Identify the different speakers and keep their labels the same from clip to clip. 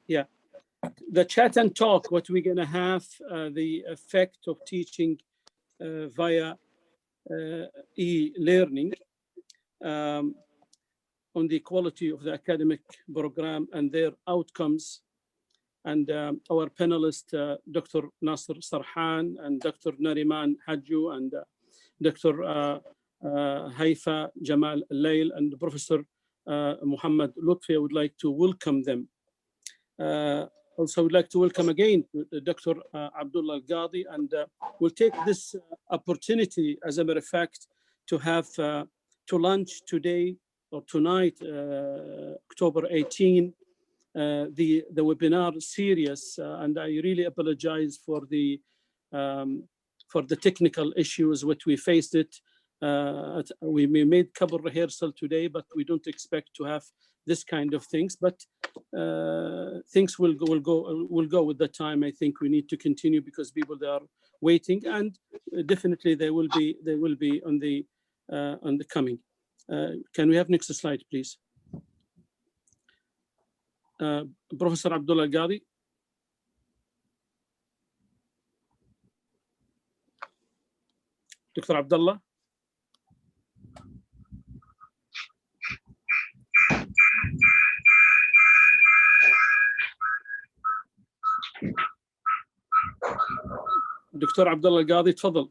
Speaker 1: Yeah, the chat and talk, what we're gonna have, the effect of teaching via e-learning on the quality of the academic program and their outcomes. And our panelists, Dr. Nasser Sarhan and Dr. Nariman Hajju and Dr. Haifa Jamal Al-Layl and Professor Muhammad Lutfi, I would like to welcome them. Also, I would like to welcome again Dr. Abdullah Al-Qadi, and we'll take this opportunity, as a matter of fact, to have to launch today or tonight, October 18, the webinar series, and I really apologize for the technical issues which we faced it. We made a couple rehearsal today, but we don't expect to have this kind of things. But things will go with the time. I think we need to continue because people, they are waiting, and definitely they will be on the coming. Can we have next slide, please? Professor Abdullah Al-Qadi. Dr. Abdullah. دكتور عبد الله القاضي تفضل.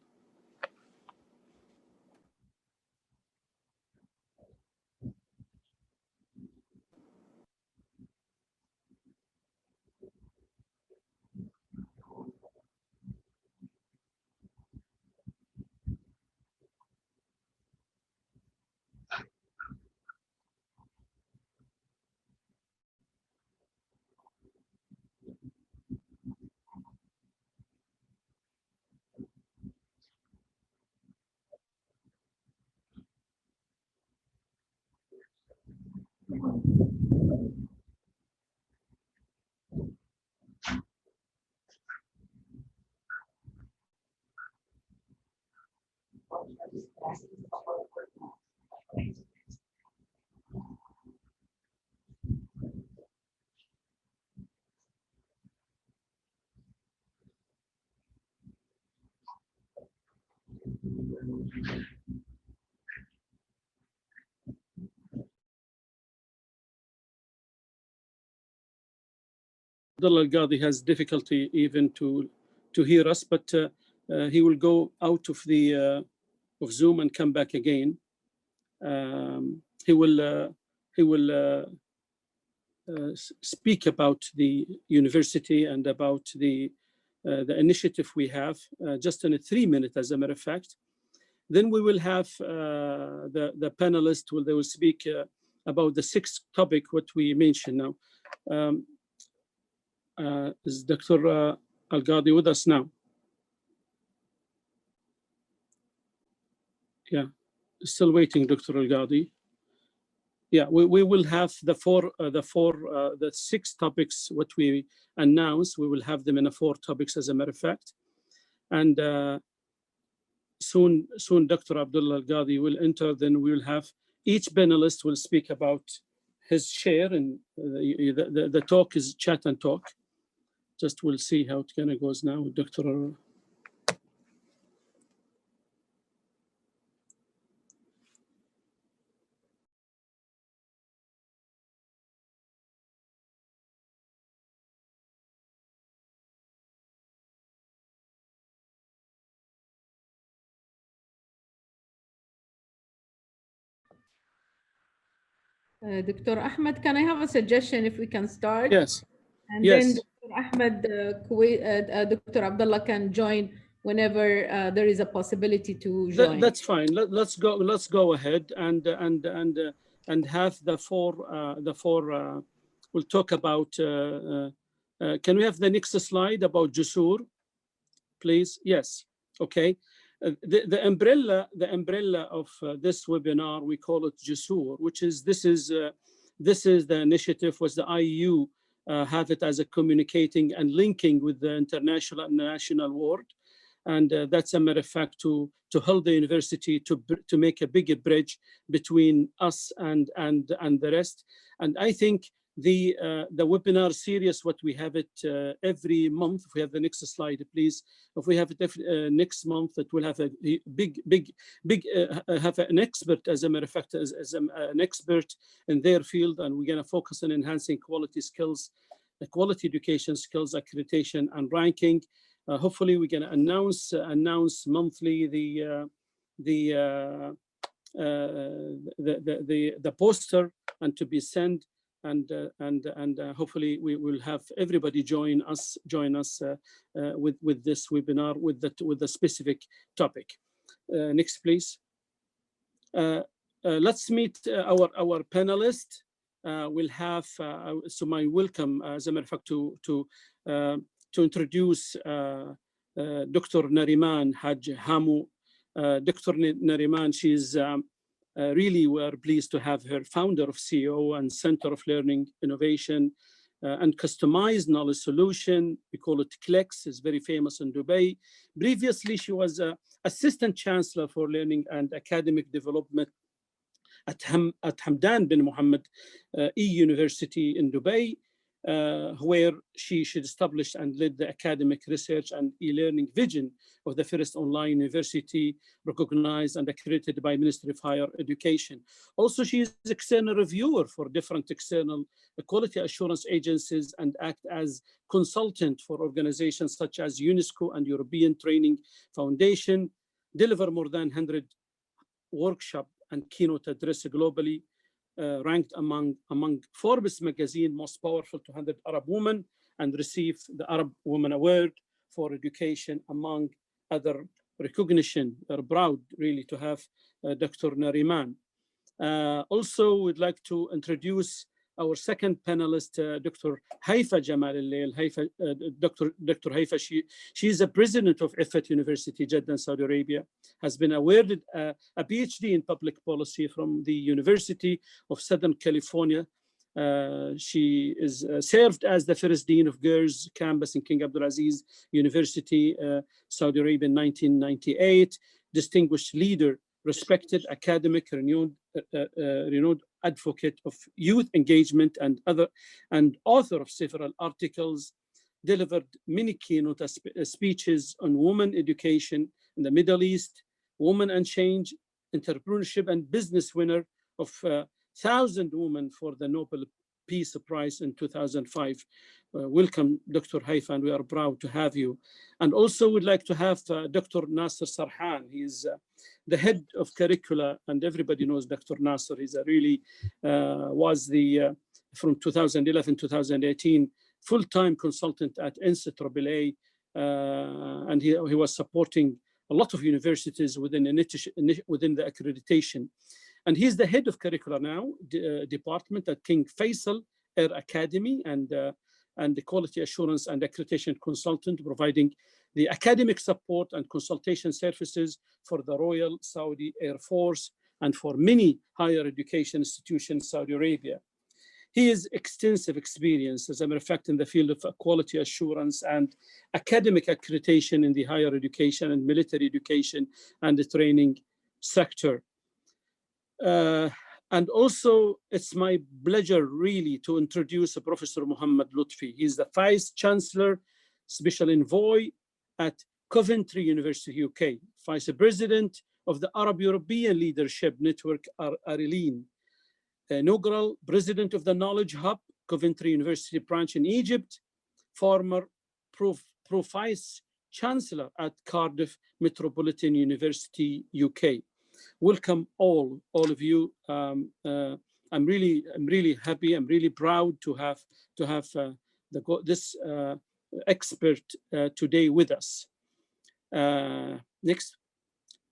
Speaker 1: Abdullah Al-Qadi has difficulty even to hear us, but he will go out of the of Zoom and come back again. He will speak about the university and about the initiative we have, just in 3 minutes, as a matter of fact. Then we will have the panelists they will speak about the 6th topic what we mentioned now. Is Dr. Al-Qadi with us now? Yeah, still waiting, Dr. Al-Qadi. Yeah, we will have the 6 topics what we announced. We will have them in 4 topics, as a matter of fact. And soon Dr. Abdullah Al-Qadi will enter. Then we will have each panelist will speak about his share, and the talk is chat and talk. Just we'll see how it kind of goes now with Dr.
Speaker 2: Dr. Ahmed, can I have a suggestion if we can start?
Speaker 1: Yes.
Speaker 2: And
Speaker 1: yes.
Speaker 2: then Dr. Ahmed, Dr. Abdullah can join whenever there is a possibility to join.
Speaker 1: That's fine. Let's go ahead and have the four. We'll talk about. Can we have the next slide about Jusur, please? Yes. Okay. The umbrella of this webinar, we call it Jusur, which is this is the initiative was the IAU have it as a communicating and linking with the international and national world, and that's a matter of fact to help the university to make a bigger bridge between us and the rest. And I think the webinar series, what we have it every month. If we have the next slide, please. If we have it next month, it will have a big have an expert, as a matter of fact, as an expert in their field, and we're going to focus on enhancing quality skills, the quality education skills, accreditation, and ranking. Hopefully, we're going to announce monthly the poster and to be sent. And hopefully we will have everybody join us with this webinar with the specific topic. Next, please. Let's meet our panelists. We'll have so my welcome, as a matter of fact, to introduce Dr. Nariman Haj Hamu. Dr. Nariman, she's really, we are pleased to have her, founder of CEO and Center of Learning Innovation and Customized Knowledge Solution. We call it CLEX. It's very famous in Dubai. Previously, she was Assistant Chancellor for Learning and Academic Development at Hamdan bin Mohammed University in Dubai, where she established and led the academic research and e-learning vision of the first online university recognized and accredited by Ministry of Higher Education. Also, she is external reviewer for different external quality assurance agencies and act as consultant for organizations such as UNESCO and European Training Foundation, deliver more than 100 workshops and keynote address globally, ranked among Forbes magazine most powerful 200 Arab women, and received the Arab Woman Award for Education, among other recognition. We're proud really to have Dr. Nariman. Also, we'd like to introduce our second panelist, Dr. Haifa Jamal Al-Lail. Dr. Haifa, she is the president of Ifat University, Jeddah, Saudi Arabia, has been awarded a PhD in public policy from the University of Southern California. She is served as the first dean of Girls Campus in King Abdulaziz University, Saudi Arabia in 1998, distinguished leader, respected academic, renowned advocate of youth engagement and author of several articles, delivered many keynote speeches on women education in the Middle East, women and change, entrepreneurship, and business winner of 1,000 women for the Nobel Peace Prize in 2005. Welcome, Dr. Haifa, and we are proud to have you. And also we'd like to have Dr. Nasser Sarhan. He's the head of curricula, and everybody knows Dr. Nasser. He's a really, was the, from 2011 to 2018, full-time consultant at NCAA, and he was supporting a lot of universities within the accreditation. And he's the head of curricula now, department at King Faisal Air Academy, and the quality assurance and accreditation consultant, providing the academic support and consultation services for the Royal Saudi Air Force and for many higher education institutions in Saudi Arabia. He has extensive experience, as a matter of fact, in the field of quality assurance and academic accreditation in the higher education and military education and the training sector. And also, it's my pleasure really to introduce Professor Muhammad Lutfi. He's the Vice Chancellor, Special Envoy at Coventry University, UK, Vice President of the Arab European Leadership Network, ARELIN, inaugural President of the Knowledge Hub, Coventry University branch in Egypt, former Vice Chancellor at Cardiff Metropolitan University, UK. Welcome all of you. I'm really happy. I'm really proud to have this expert today with us. Next,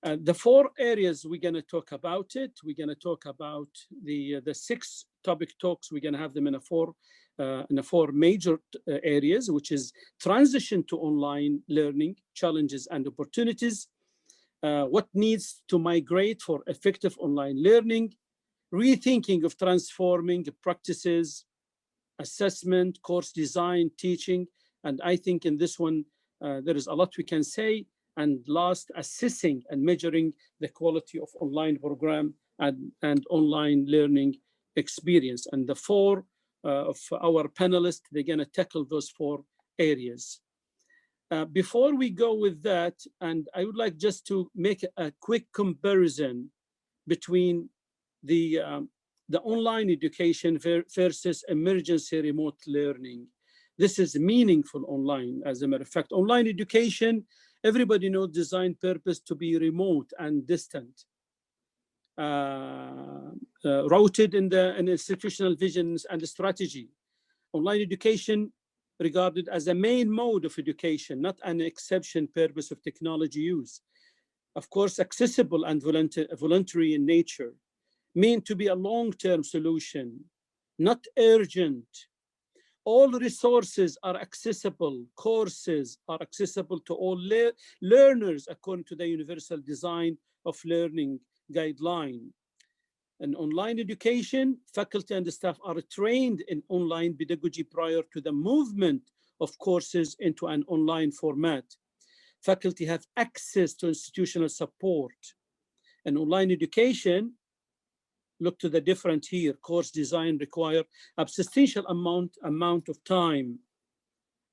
Speaker 1: the four areas we're going to talk about it. We're going to talk about the 6 topic talks. We're going to have them in a four major areas, which is transition to online learning, challenges and opportunities. What needs to migrate for effective online learning, rethinking of transforming practices, assessment, course design, teaching, and I think in this one, there is a lot we can say, and last, assessing and measuring the quality of online program and online learning experience. And the 4 our panelists. They're going to tackle those 4 areas. Before we go with that, and I would like just to make a quick comparison between the online education versus emergency remote learning. This is meaningful online, as a matter of fact. Online education, everybody knows, designed purpose to be remote and distant, rooted in an institutional visions and strategy. Online education regarded as a main mode of education, not an exception purpose of technology use. Of course, accessible and voluntary in nature, meant to be a long-term solution, not urgent. All resources are accessible, courses are accessible to all learners according to the universal design of learning guideline. In online education, faculty and staff are trained in online pedagogy prior to the movement of courses into an online format. Faculty have access to institutional support. In online education, look to the different here, course design require a substantial amount of time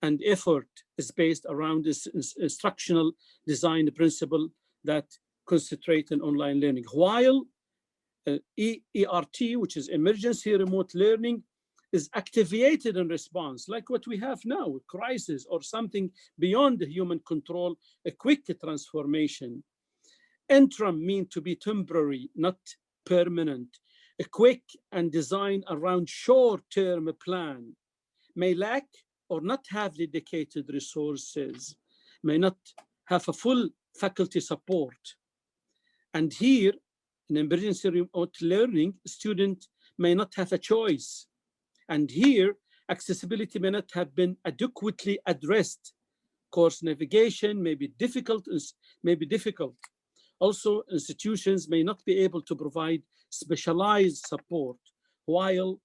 Speaker 1: and effort is based around this instructional design principle that concentrate on online learning. While ERT, which is emergency remote learning, is activated in response, like what we have now, a crisis or something beyond the human control, a quick transformation. Interim mean to be temporary, not permanent. A quick and design around short-term plan, may lack or not have dedicated resources, may not have a full faculty support. And here, in emergency remote learning, student may not have a choice. And here, accessibility may not have been adequately addressed. Course navigation may be difficult. Also, institutions may not be able to provide specialized support, while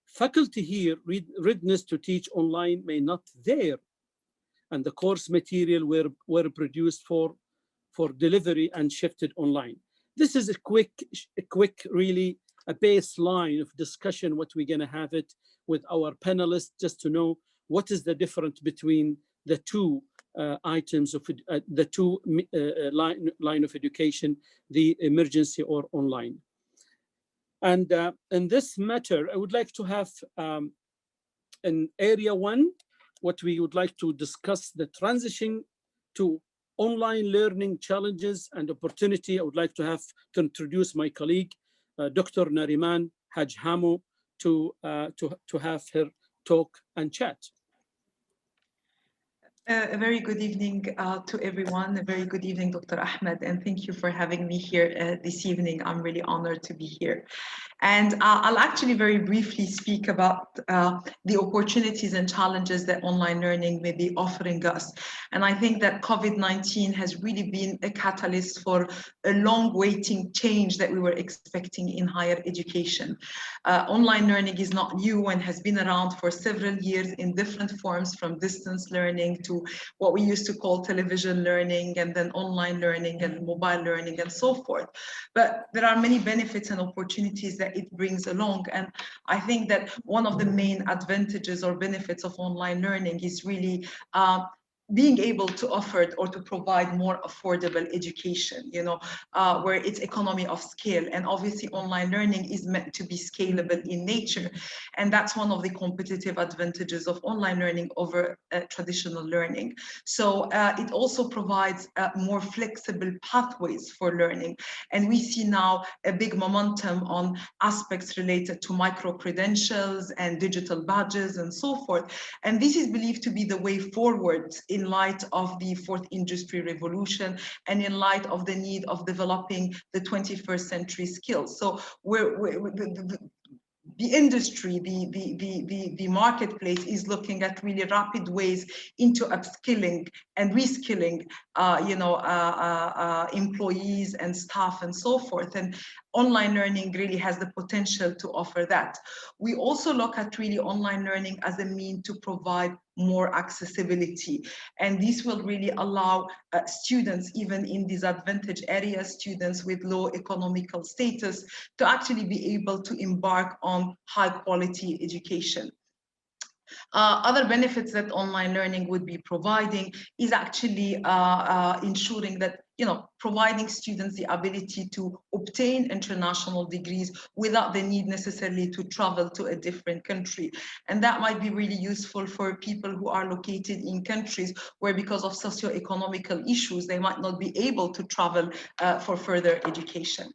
Speaker 1: faculty here, readiness to teach online may not there. And the course material were produced for delivery and shifted online. This is a quick, really a baseline of discussion, what we're gonna have it with our panelists, just to know what is the difference between the 2 items of the 2 line of education, the emergency or online. And in this matter, I would like to have in area 1, what we would like to discuss the transition to online learning challenges and opportunity. I would like to introduce my colleague, Dr. Nariman Hajhamu, to have her talk and chat.
Speaker 3: A very good evening to everyone. A very good evening, Dr. Ahmed, and thank you for having me here this evening. I'm really honored to be here. And I'll actually very briefly speak about the opportunities and challenges that online learning may be offering us. And I think that COVID-19 has really been a catalyst for a long waiting change that we were expecting in higher education. Online learning is not new and has been around for several years in different forms, from distance learning to what we used to call television learning, and then online learning and mobile learning and so forth. But there are many benefits and opportunities that it brings along. And I think that one of the main advantages or benefits of online learning is really being able to offer or to provide more affordable education, where it's economy of scale. And obviously online learning is meant to be scalable in nature. And that's one of the competitive advantages of online learning over traditional learning. So it also provides more flexible pathways for learning. And we see now a big momentum on aspects related to micro-credentials and digital badges and so forth. And this is believed to be the way forward in light of the 4th industry revolution and in light of the need of developing the 21st century skills. So the industry, the marketplace is looking at really rapid ways into upskilling and reskilling, employees and staff and so forth. And online learning really has the potential to offer that. We also look at really online learning as a mean to provide more accessibility. And this will really allow students, even in disadvantaged areas, students with low economical status, to actually be able to embark on high quality education. Other benefits that online learning would be providing is actually ensuring that, providing students the ability to obtain international degrees without the need necessarily to travel to a different country. And that might be really useful for people who are located in countries where, because of socio-economical issues, they might not be able to travel for further education.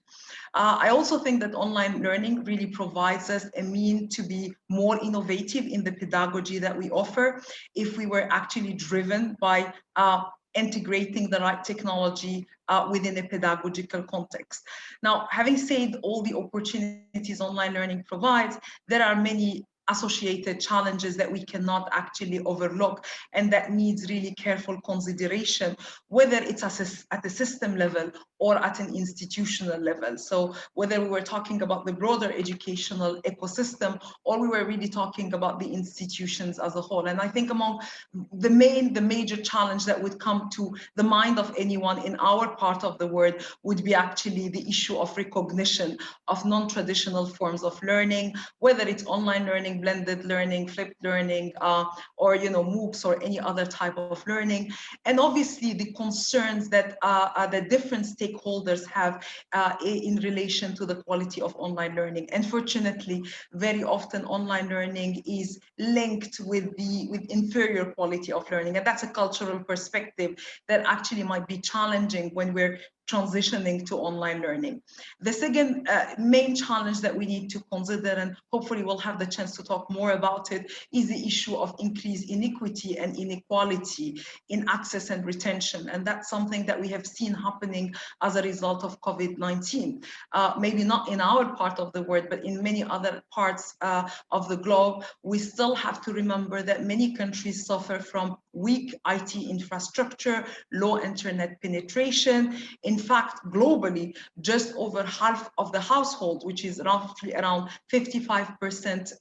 Speaker 3: I also think that online learning really provides us a mean to be more innovative in the pedagogy that we offer if we were actually driven by integrating the right technology within a pedagogical context. Now, having said all the opportunities online learning provides, there are many associated challenges that we cannot actually overlook, and that needs really careful consideration, whether it's at a system level or at an institutional level. So whether we were talking about the broader educational ecosystem or we were really talking about the institutions as a whole. And I think among the major challenge that would come to the mind of anyone in our part of the world would be actually the issue of recognition of non-traditional forms of learning, whether it's online learning, blended learning, flipped learning, or MOOCs or any other type of learning. And obviously the concerns that the different stakeholders have in relation to the quality of online learning. Unfortunately, very often online learning is linked with inferior quality of learning, and that's a cultural perspective that actually might be challenging when we're transitioning to online learning. The second main challenge that we need to consider, and hopefully we'll have the chance to talk more about it, is the issue of increased inequity and inequality in access and retention. And that's something that we have seen happening as a result of COVID-19. Maybe not in our part of the world, but in many other parts of the globe, we still have to remember that many countries suffer from weak IT infrastructure, low internet penetration. In fact, globally, just over half of the household, which is roughly around 55%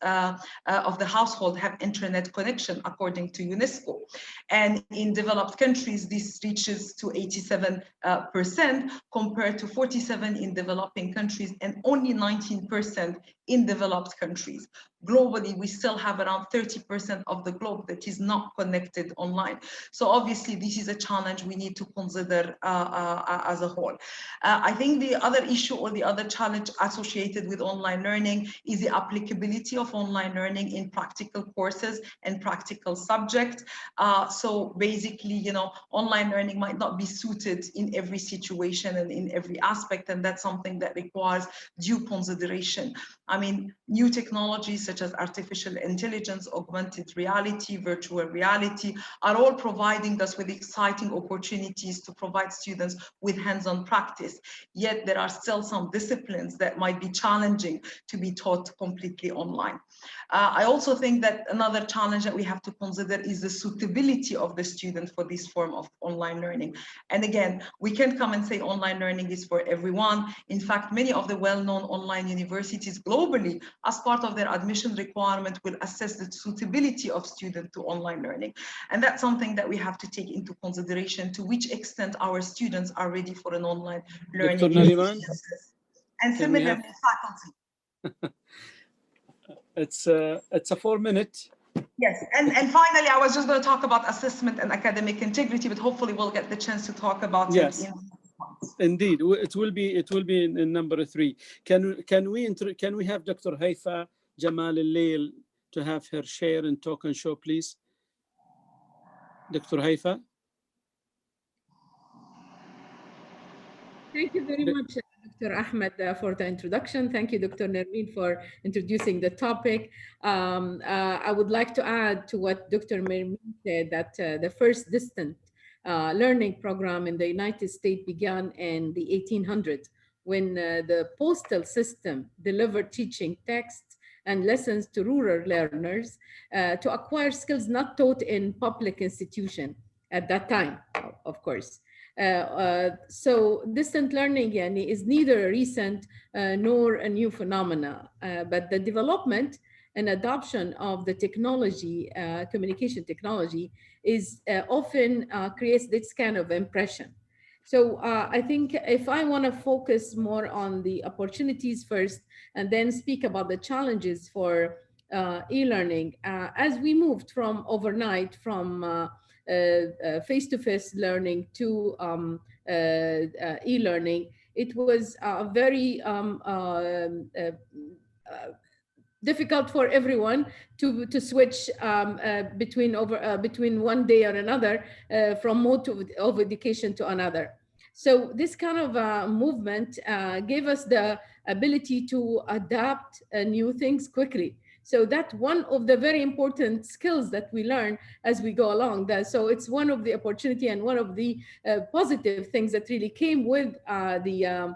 Speaker 3: of the household, have internet connection, according to UNESCO. And in developed countries, this reaches to 87% compared to 47% in developing countries and only 19% in developed countries. Globally, we still have around 30% of the globe that is not connected online. So obviously, this is a challenge we need to consider as a whole. I think the other issue or the other challenge associated with online learning is the applicability of online learning in practical courses and practical subjects. So basically, online learning might not be suited in every situation and in every aspect, and that's something that requires due consideration. I mean, new technologies such as artificial intelligence, augmented reality, virtual reality are all providing us with exciting opportunities to provide students with hands-on practice. Yet there are still some disciplines that might be challenging to be taught completely online. I also think that another challenge that we have to consider is the suitability of the student for this form of online learning. And again, we can't come and say online learning is for everyone. In fact, many of the well-known online universities globally, as part of their admission requirement, will assess the suitability of students to online learning. And that's something that we have to take into consideration, to which extent our students are ready for an online learning.
Speaker 1: Dr. Nariman,
Speaker 3: and similarly, faculty.
Speaker 1: It's a 4-minute.
Speaker 3: Yes, and finally, I was just going to talk about assessment and academic integrity, but hopefully we'll get the chance to talk about it in
Speaker 1: Indeed, it will be in number 3. Can we have Dr. Haifa Jamal Al-Lail to have her share and talk and show, please? Dr. Haifa.
Speaker 2: Thank you very much, Dr. Ahmed, for the introduction. Thank you, Dr. Nermeen, for introducing the topic. I would like to add to what Dr. Nermeen said, that the first distant learning program in the United States began in the 1800s, when the postal system delivered teaching texts and lessons to rural learners to acquire skills not taught in public institutions at that time, of course. So distant learning is neither a recent nor a new phenomena, but the development and adoption of the technology, communication technology, is often creates this kind of impression. So I think if I want to focus more on the opportunities first, and then speak about the challenges for e-learning, as we moved from overnight from face-to-face learning to e-learning, it was very difficult for everyone to switch between one day or another, from mode of education to another. So this kind of movement gave us the ability to adapt new things quickly. So that's one of the very important skills that we learn as we go along. So it's one of the opportunity and one of the positive things that really came with the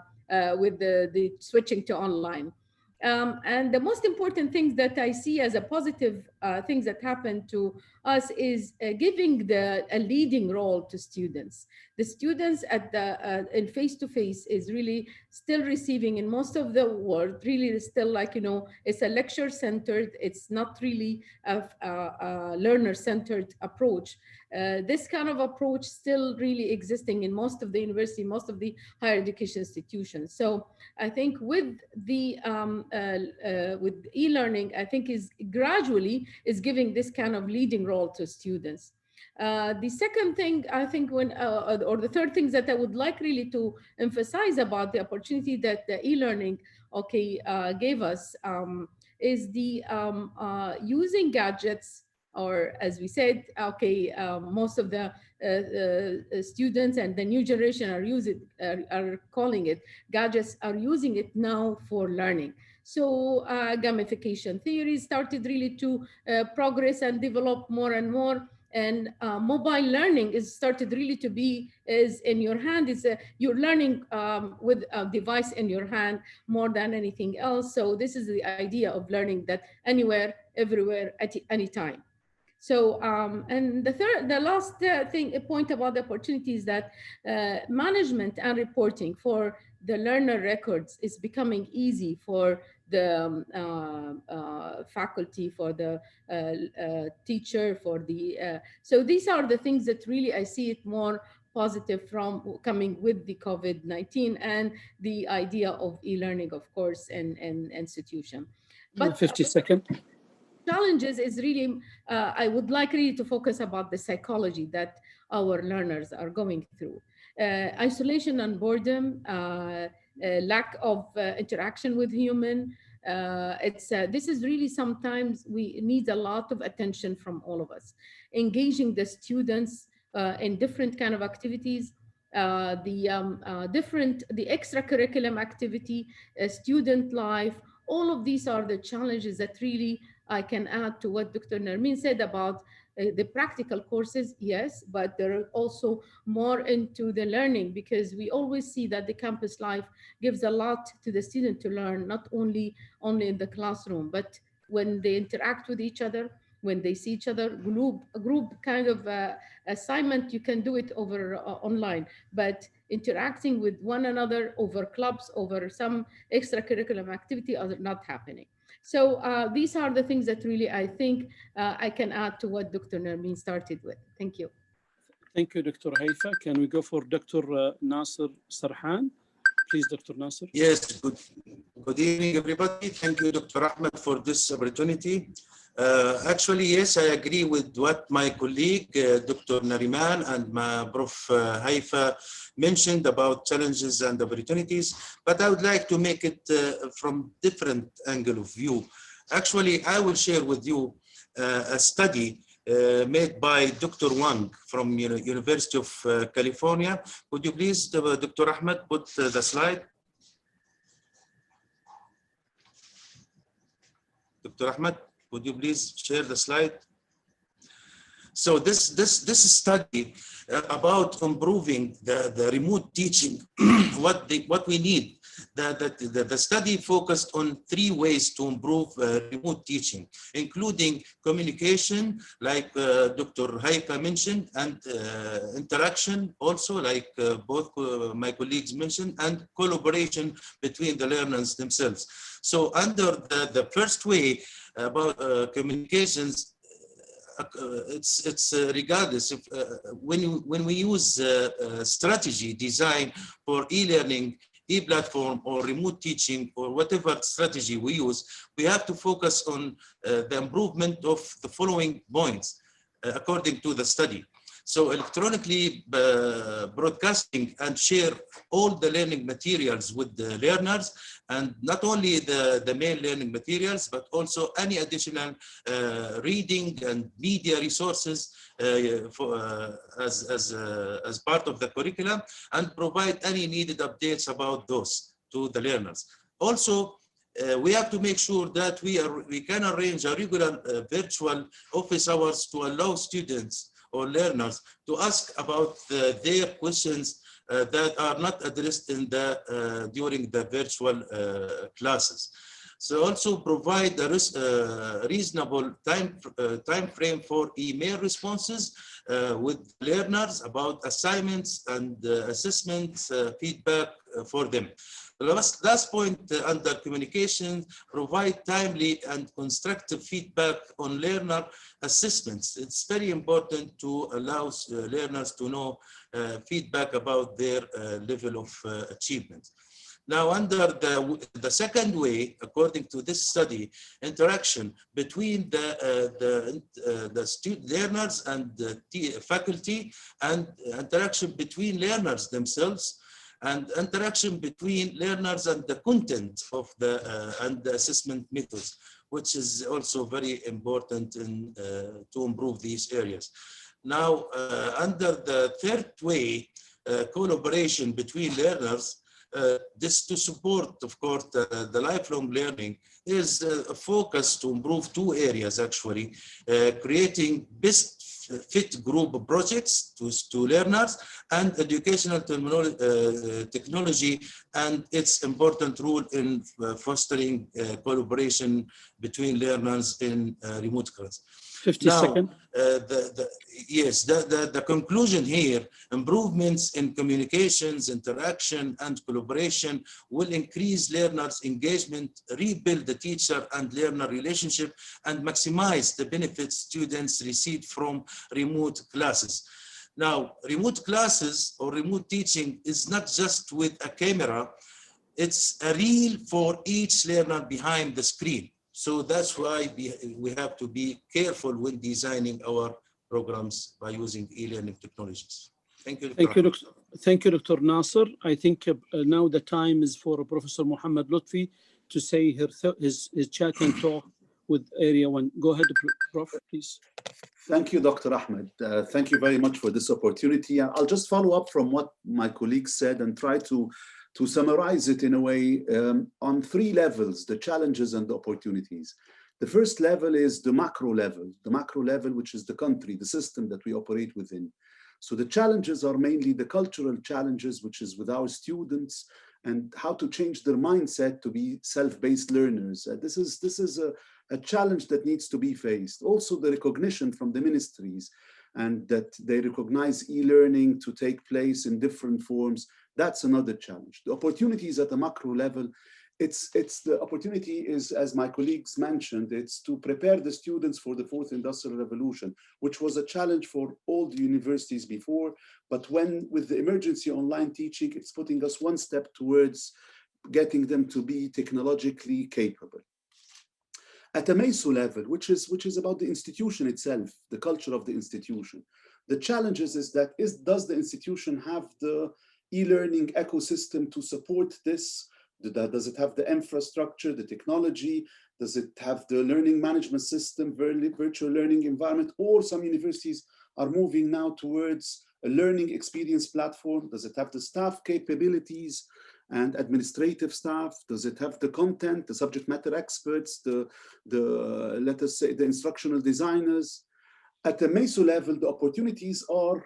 Speaker 2: switching to online. And the most important things that I see as a positive things that happened to us is giving a leading role to students. The students at the in face-to-face is really still receiving in most of the world, really still like, it's a lecture-centered, it's not really a learner-centered approach. This kind of approach still really existing in most of the university, most of the higher education institutions. So I think with the with e-learning, I think is gradually is giving this kind of leading role to students. The second thing I think or the third thing that I would like really to emphasize about the opportunity that the e-learning gave us is the using gadgets, or as we said, most of the students and the new generation are calling it gadgets, are using it now for learning. So gamification theories started really to progress and develop more and more. And mobile learning is started really to be is in your hand. You're learning with a device in your hand more than anything else. So this is the idea of learning that anywhere, everywhere, at any time. So, and the last point about the opportunities that management and reporting for the learner records is becoming easy for the faculty, for the teacher, for the, so these are the things that really I see it more positive from coming with the COVID-19 and the idea of e-learning, of course, and institution. But
Speaker 1: 50 seconds.
Speaker 2: Challenges is really, I would like really to focus about the psychology that our learners are going through. Isolation and boredom, lack of interaction with human. This is really sometimes we need a lot of attention from all of us. Engaging the students in different kind of activities, the extracurriculum activity, student life, all of these are the challenges that really I can add to what Dr. Nermeen said about the practical courses, yes, but there are also more into the learning, because we always see that the campus life gives a lot to the student to learn, not only in the classroom, but when they interact with each other, when they see each other, group kind of assignment, you can do it over online, but interacting with one another over clubs, over some extracurricular activity are not happening. So these are the things that really I think I can add to what Dr. Nermeen started with. Thank you.
Speaker 1: Thank you, Dr. Haifa. Can we go for Dr. Nasser Sarhan? Please, Dr. Nasser.
Speaker 4: Yes, good evening, everybody. Thank you, Dr. Ahmed, for this opportunity. Actually, yes, I agree with what my colleague, Dr. Nariman and my Prof. Haifa mentioned about challenges and opportunities, but I would like to make it from different angle of view. Actually, I will share with you a study made by Dr. Wang from University of California. Could you please, Dr. Ahmed, put the slide? Dr. Ahmed, would you please share the slide? So this study about improving the remote teaching, what we need The study focused on 3 ways to improve remote teaching, including communication, like Dr. Haifa mentioned, and interaction also, like both my colleagues mentioned, and collaboration between the learners themselves. So under the first way about communications, it's regardless if when we use strategy design for e-learning, e-platform, or remote teaching, or whatever strategy we use, we have to focus on the improvement of the following points according to the study. So electronically broadcasting and share all the learning materials with the learners, and not only the main learning materials, but also any additional reading and media resources as part of the curriculum, and provide any needed updates about those to the learners. Also, we have to make sure that we can arrange a regular virtual office hours to allow students or learners to ask about their questions that are not addressed in during the virtual classes. So also provide a reasonable time frame for email responses with learners about assignments and assessments, feedback for them. The last point under communication, provide timely and constructive feedback on learner assessments. It's very important to allow learners to know feedback about their level of achievement. Now, under the second way, according to this study, interaction between the student learners and the faculty, and interaction between learners themselves, and interaction between learners and the content of and the assessment methods, which is also very important to improve these areas. Now, under the third way, collaboration between learners, this to support, of course, the lifelong learning, is a focus to improve 2 areas actually, creating best fit group projects to learners, and educational technology and its important role in fostering collaboration between learners in remote class.
Speaker 1: 50 seconds.
Speaker 4: The conclusion here, improvements in communications, interaction, and collaboration will increase learners' engagement, rebuild the teacher and learner relationship, and maximize the benefits students receive from remote classes. Now, remote classes or remote teaching is not just with a camera, it's a reel for each learner behind the screen. So that's why we have to be careful when designing our programs by using e-learning technologies. Thank you.
Speaker 1: Thank you, Dr. Nasser. I think now the time is for Professor Mohammed Lutfi to say his chat and talk with Area 1. Go ahead, Prof, please.
Speaker 5: Thank you, Dr. Ahmed. Thank you very much for this opportunity. I'll just follow up from what my colleagues said and try to summarize it in a way on 3 levels, the challenges and the opportunities. The first level is the macro level, which is the country, the system that we operate within. So the challenges are mainly the cultural challenges, which is with our students, and how to change their mindset to be self-based learners. This is a challenge that needs to be faced. Also the recognition from the ministries, and that they recognize e-learning to take place in different forms. That's another challenge. The opportunities at the macro level, the opportunity is, as my colleagues mentioned, it's to prepare the students for the 4th Industrial Revolution, which was a challenge for all the universities before. But with the emergency online teaching, it's putting us 1 step towards getting them to be technologically capable. At a meso level, which is about the institution itself, the culture of the institution, the challenges is that does the institution have the e-learning ecosystem to support this? Does it have the infrastructure, the technology? Does it have the learning management system, virtual learning environment? Or some universities are moving now towards a learning experience platform. Does it have the staff capabilities and administrative staff? Does it have the content, the subject matter experts, let us say the instructional designers? At the meso level, the opportunities are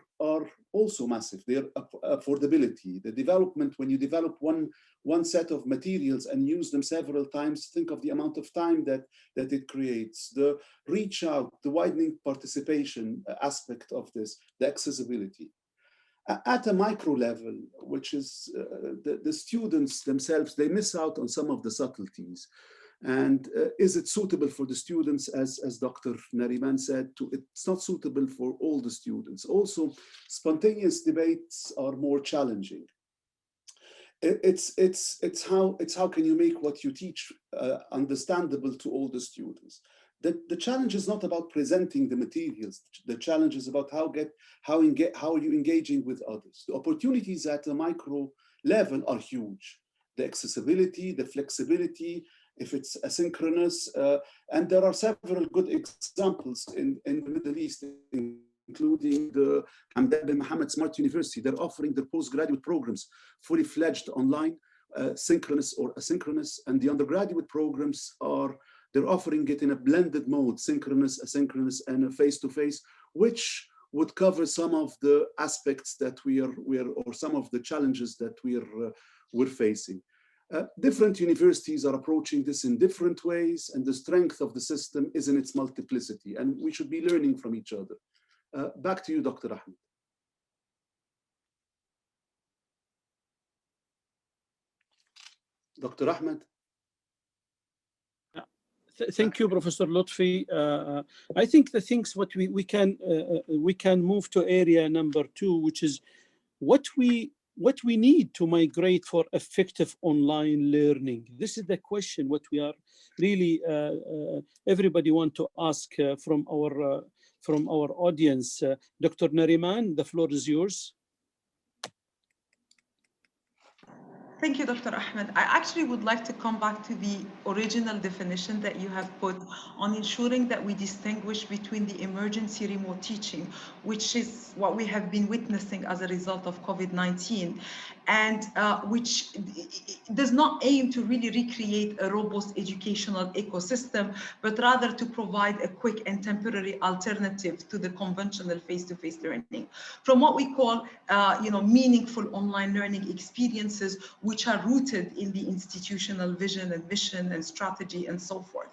Speaker 5: also massive. Their affordability, the development, when you develop one set of materials and use them several times, think of the amount of time that it creates, the reach out, the widening participation aspect of this, the accessibility. At a micro level, which is the students themselves, they miss out on some of the subtleties. And is it suitable for the students, as Dr. Nariman said, it's not suitable for all the students. Also, spontaneous debates are more challenging. It's how can you make what you teach understandable to all the students. The challenge is not about presenting the materials. The challenge is about how are you engaging with others. The opportunities at the micro level are huge. The accessibility, the flexibility, if it's asynchronous, and there are several good examples in the Middle East, including the Hamdan bin Mohammed Smart University. They're offering their postgraduate programs fully fledged online, synchronous or asynchronous, and the undergraduate programs they're offering it in a blended mode, synchronous, asynchronous, and a face-to-face, which would cover some of the aspects that or some of the challenges that we're facing. Different universities are approaching this in different ways, and the strength of the system is in its multiplicity, and we should be learning from each other. Back to you, Dr. Ahmed. Dr. Ahmed.
Speaker 1: Thank you, Professor Lutfi. I think the things what we can move to area number 2, which is what we need to migrate for effective online learning. This is the question what we are really everybody want to ask from our audience. Dr. Nariman, the floor is yours.
Speaker 3: Thank you, Dr. Ahmed. I actually would like to come back to the original definition that you have put on ensuring that we distinguish between the emergency remote teaching, which is what we have been witnessing as a result of COVID-19, and which does not aim to really recreate a robust educational ecosystem, but rather to provide a quick and temporary alternative to the conventional face-to-face learning. From what we call, meaningful online learning experiences, which are rooted in the institutional vision and mission and strategy and so forth.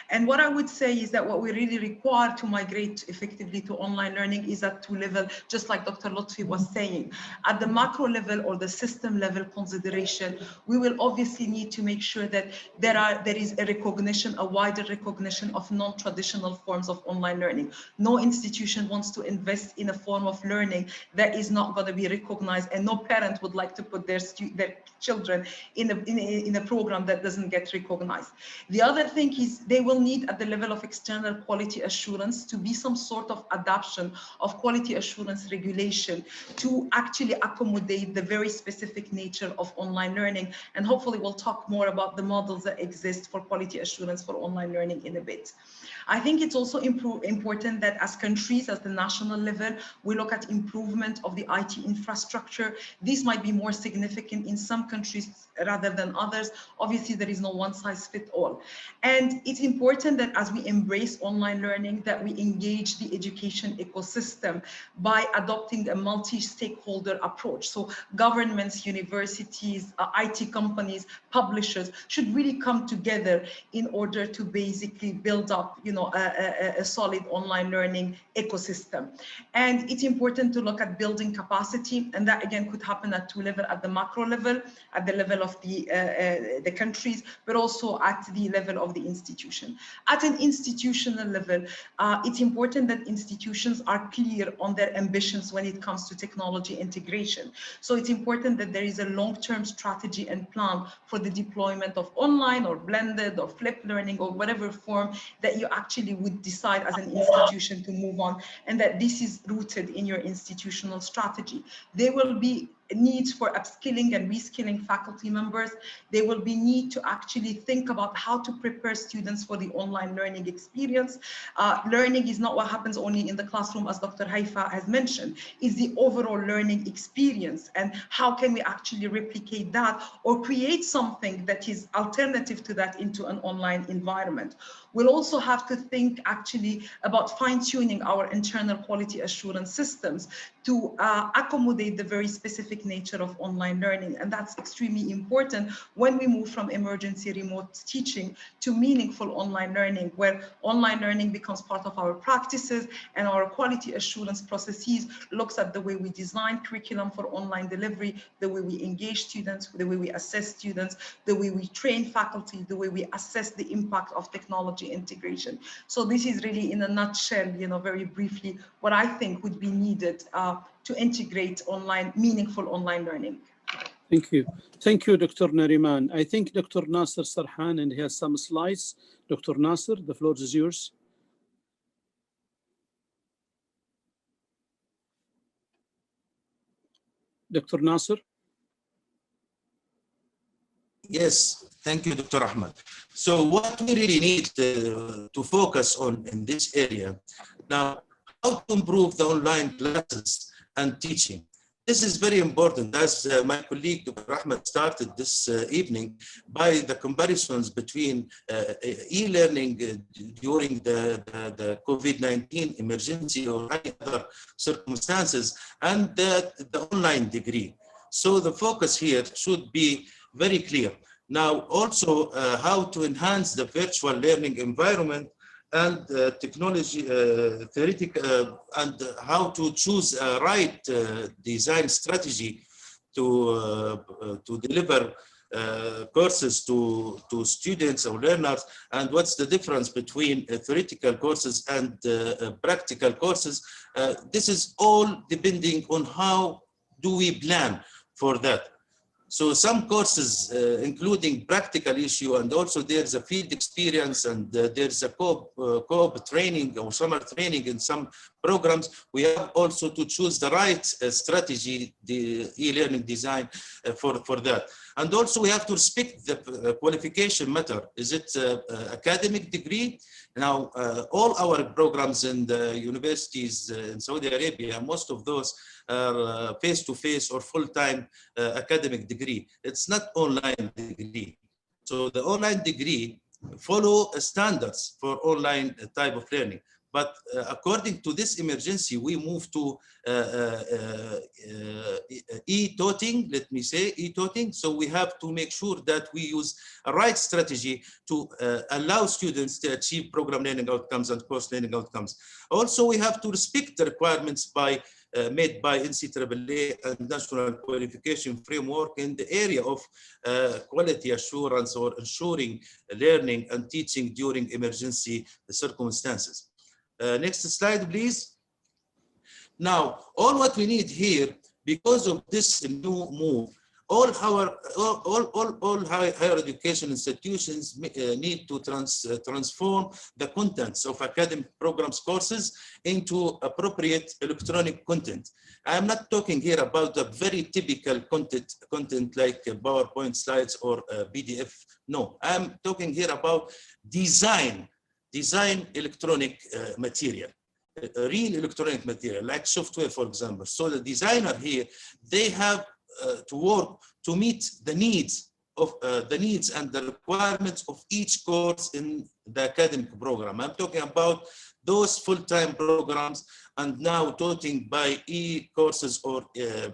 Speaker 3: And what I would say is that what we really require to migrate effectively to online learning is at 2 levels, just like Dr. Lutfi was saying. At the macro level or the system level consideration, we will obviously need to make sure that there is a recognition, a wider recognition of non-traditional forms of online learning. No institution wants to invest in a form of learning that is not going to be recognized, and no parent would like to put their children in a program that doesn't get recognized. The other thing is they will need at the level of external quality assurance to be some sort of adoption of quality assurance regulation to actually accommodate the very specific nature of online learning. And hopefully we'll talk more about the models that exist for quality assurance for online learning in a bit. I think it's also important that as countries, at the national level, we look at improvement of the IT infrastructure. This might be more significant in some countries rather than others. Obviously, there is no one size fits all. And it's important that as we embrace online learning, that we engage the education ecosystem by adopting a multi-stakeholder approach. So governments, universities, IT companies, publishers should really come together in order to basically build up, a solid online learning ecosystem. And it's important to look at building capacity, and that again could happen at 2 levels: at the macro level, at the level of the countries, but also at the level of the institution. At an institutional level, it's important that institutions are clear on their ambitions when it comes to technology integration. So it's important that there is a long-term strategy and plan for the deployment of online or blended or flipped learning or whatever form that you actually would decide as an institution to move on, and that this is rooted in your institutional strategy. There will be needs for upskilling and reskilling faculty members. There will be need to actually think about how to prepare students for the online learning experience. Learning is not what happens only in the classroom, as Dr. Haifa has mentioned, is the overall learning experience, and how can we actually replicate that or create something that is alternative to that into an online environment. We'll also have to think actually about fine-tuning our internal quality assurance systems to accommodate the very specific nature of online learning. And that's extremely important when we move from emergency remote teaching to meaningful online learning, where online learning becomes part of our practices, and our quality assurance processes looks at the way we design curriculum for online delivery, the way we engage students, the way we assess students, the way we train faculty, the way we assess the impact of technology integration. So this is really, in a nutshell, very briefly, what I think would be needed to integrate meaningful online learning.
Speaker 1: Thank you. Thank you, Dr. Nariman. I think Dr. Nasser Sarhan, and he has some slides. Dr. Nasser, the floor is yours. Dr. Nasser?
Speaker 4: Yes, thank you, Dr. Ahmed. So what we really need to focus on in this area now, how to improve the online classes and teaching. This is very important, as my colleague Dr. Ahmed started this evening by the comparisons between e-learning during the COVID-19 emergency or any other circumstances and the online degree. So the focus here should be very clear. Now, also how to enhance the virtual learning environment and technology theoretical and how to choose a right design strategy to deliver courses to students or learners, and what's the difference between theoretical courses and practical courses. This is all depending on how do we plan for that. So some courses, including practical issue, and also there's a field experience, and there's a co-op training or summer training in some programs. We have also to choose the right strategy, the e-learning design for that. And also we have to respect the qualification matter. Is it academic degree? Now, all our programs in the universities in Saudi Arabia, most of those are face-to-face or full-time academic degree. It's not online degree. So the online degree follow standards for online type of learning. But according to this emergency, we move to e-tutoring, let me say, e-tutoring. So we have to make sure that we use a right strategy to allow students to achieve program learning outcomes and course learning outcomes. Also, we have to respect the requirements made by NCAA and National Qualification Framework in the area of quality assurance or ensuring learning and teaching during emergency circumstances. Next slide, please. Now, all what we need here, because of this new move, all higher education institutions need to transform the contents of academic programs courses into appropriate electronic content. I'm not talking here about the very typical content like PowerPoint slides or PDF. No, I'm talking here about design electronic material, real electronic material, like software, for example. So the designer here, they have to work to meet the needs and the requirements of each course in the academic program. I'm talking about those full-time programs and now taught by e-courses or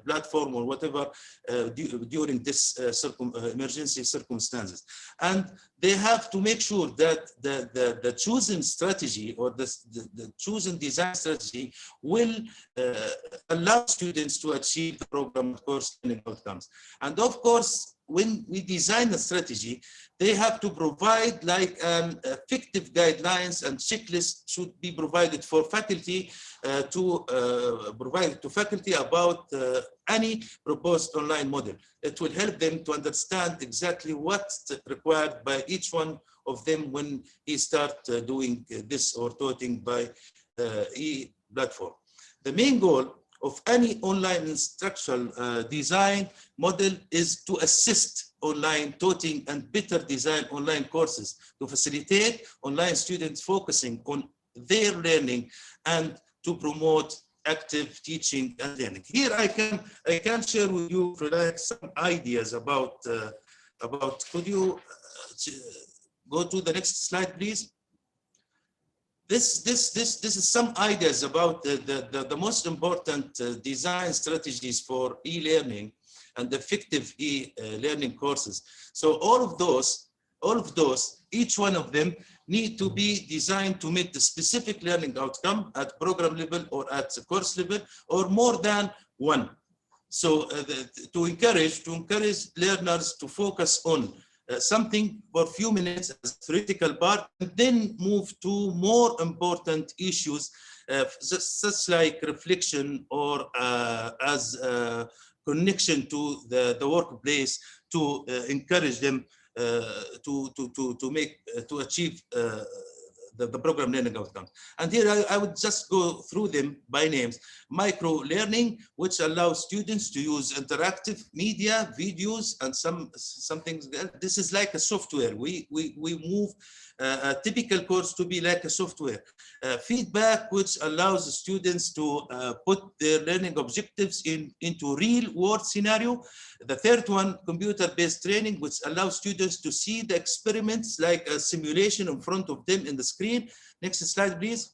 Speaker 4: platform or whatever during this emergency circumstances. And they have to make sure that the chosen strategy or the chosen design strategy will allow students to achieve the program course learning outcomes. And of course, when we design a strategy, they have to provide like effective guidelines and checklists should be provided for faculty to provide to faculty about any proposed online model. It will help them to understand exactly what's required by each one of them when he start doing this or taught by e-platform. The main goal of any online instructional design model is to assist online tutoring and better design online courses to facilitate online students focusing on their learning and to promote active teaching and learning. Here I can share with you some ideas about could you go to the next slide, please? This is some ideas about the most important design strategies for e-learning and effective e-learning courses. So all of those, each one of them need to be designed to meet the specific learning outcome at program level or at course level or more than one. So to encourage learners to focus on something for a few minutes as a theoretical part, and then move to more important issues, such like reflection or as a connection to the workplace, to encourage them to achieve the program learning outcome. And here I would just go through them by names. Micro learning, which allows students to use interactive media, videos, and some things. This is like a software. We move a typical course to be like a software. Feedback, which allows students to put their learning objectives into real world scenario. The third one, computer-based training, which allows students to see the experiments like a simulation in front of them in the screen. Next slide, please.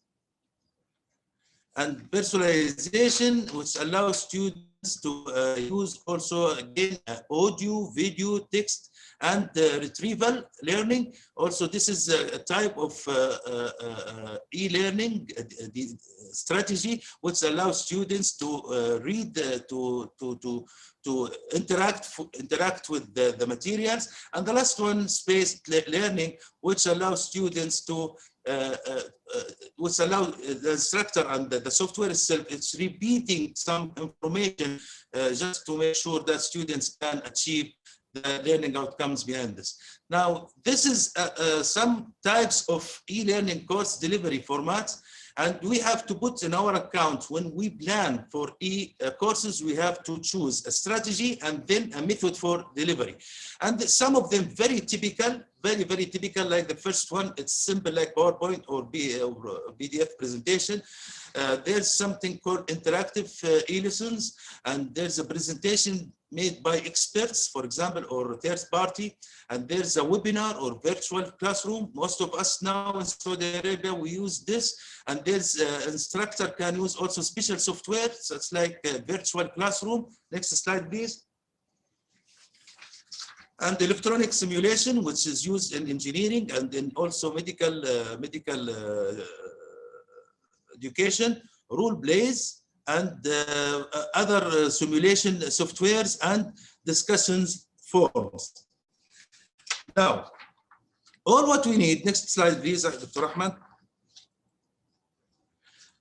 Speaker 4: And personalization, which allows students to use also again audio, video, text, and retrieval learning. Also, this is a type of e-learning strategy which allows students to read, to interact with the materials. And the last one, spaced learning, which allows students to which allow the instructor and the software itself, it's repeating some information just to make sure that students can achieve the learning outcomes behind this. Now, this is some types of e-learning course delivery formats, and we have to put in our account when we plan for e-courses, we have to choose a strategy and then a method for delivery. And some of them very typical, very typical, like the first one, it's simple like PowerPoint or PDF presentation. There's something called interactive e-lessons, and there's a presentation made by experts, for example, or third party, and there's a webinar or virtual classroom. Most of us now in Saudi Arabia, we use this, and there's instructor can use also special software, such like a virtual classroom. Next slide, please. And electronic simulation, which is used in engineering and in also medical education, role plays, and other simulation softwares and discussions forums. Now, all what we need, next slide please, Dr. Ahmed.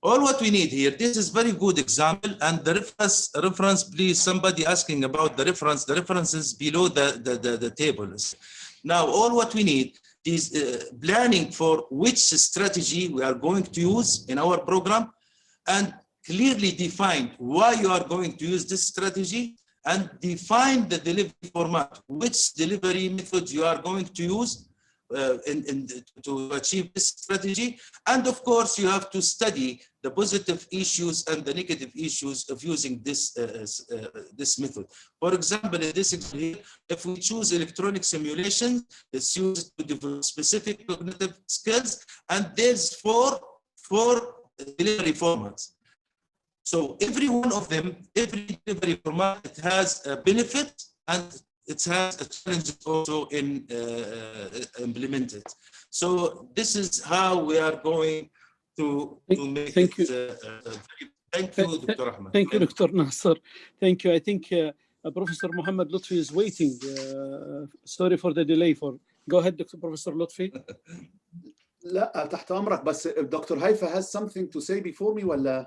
Speaker 4: All what we need here, this is very good example, and the reference, please, somebody asking about the reference is below the tables. Now, all what we need is planning for which strategy we are going to use in our program, and clearly define why you are going to use this strategy, and define the delivery format, which delivery method you are going to use to achieve this strategy. And of course, you have to study the positive issues and the negative issues of using this, this method. For example, in this example, if we choose electronic simulation, it's used to develop specific cognitive skills, and there's four delivery formats. So every one of them, every delivery format, it has a benefit and it has a challenge also in implemented. So this is how we are going to make
Speaker 1: thank
Speaker 4: it.
Speaker 1: You.
Speaker 4: Thank you, Dr. Ahmed.
Speaker 1: Thank you, Dr. Nasser. Thank you. I think Professor Mohammed Lutfi is waiting. Sorry for the delay. Go ahead, Professor Lutfi.
Speaker 5: لا تحت أمرك بس Dr. Haifa has something to say before me ولا؟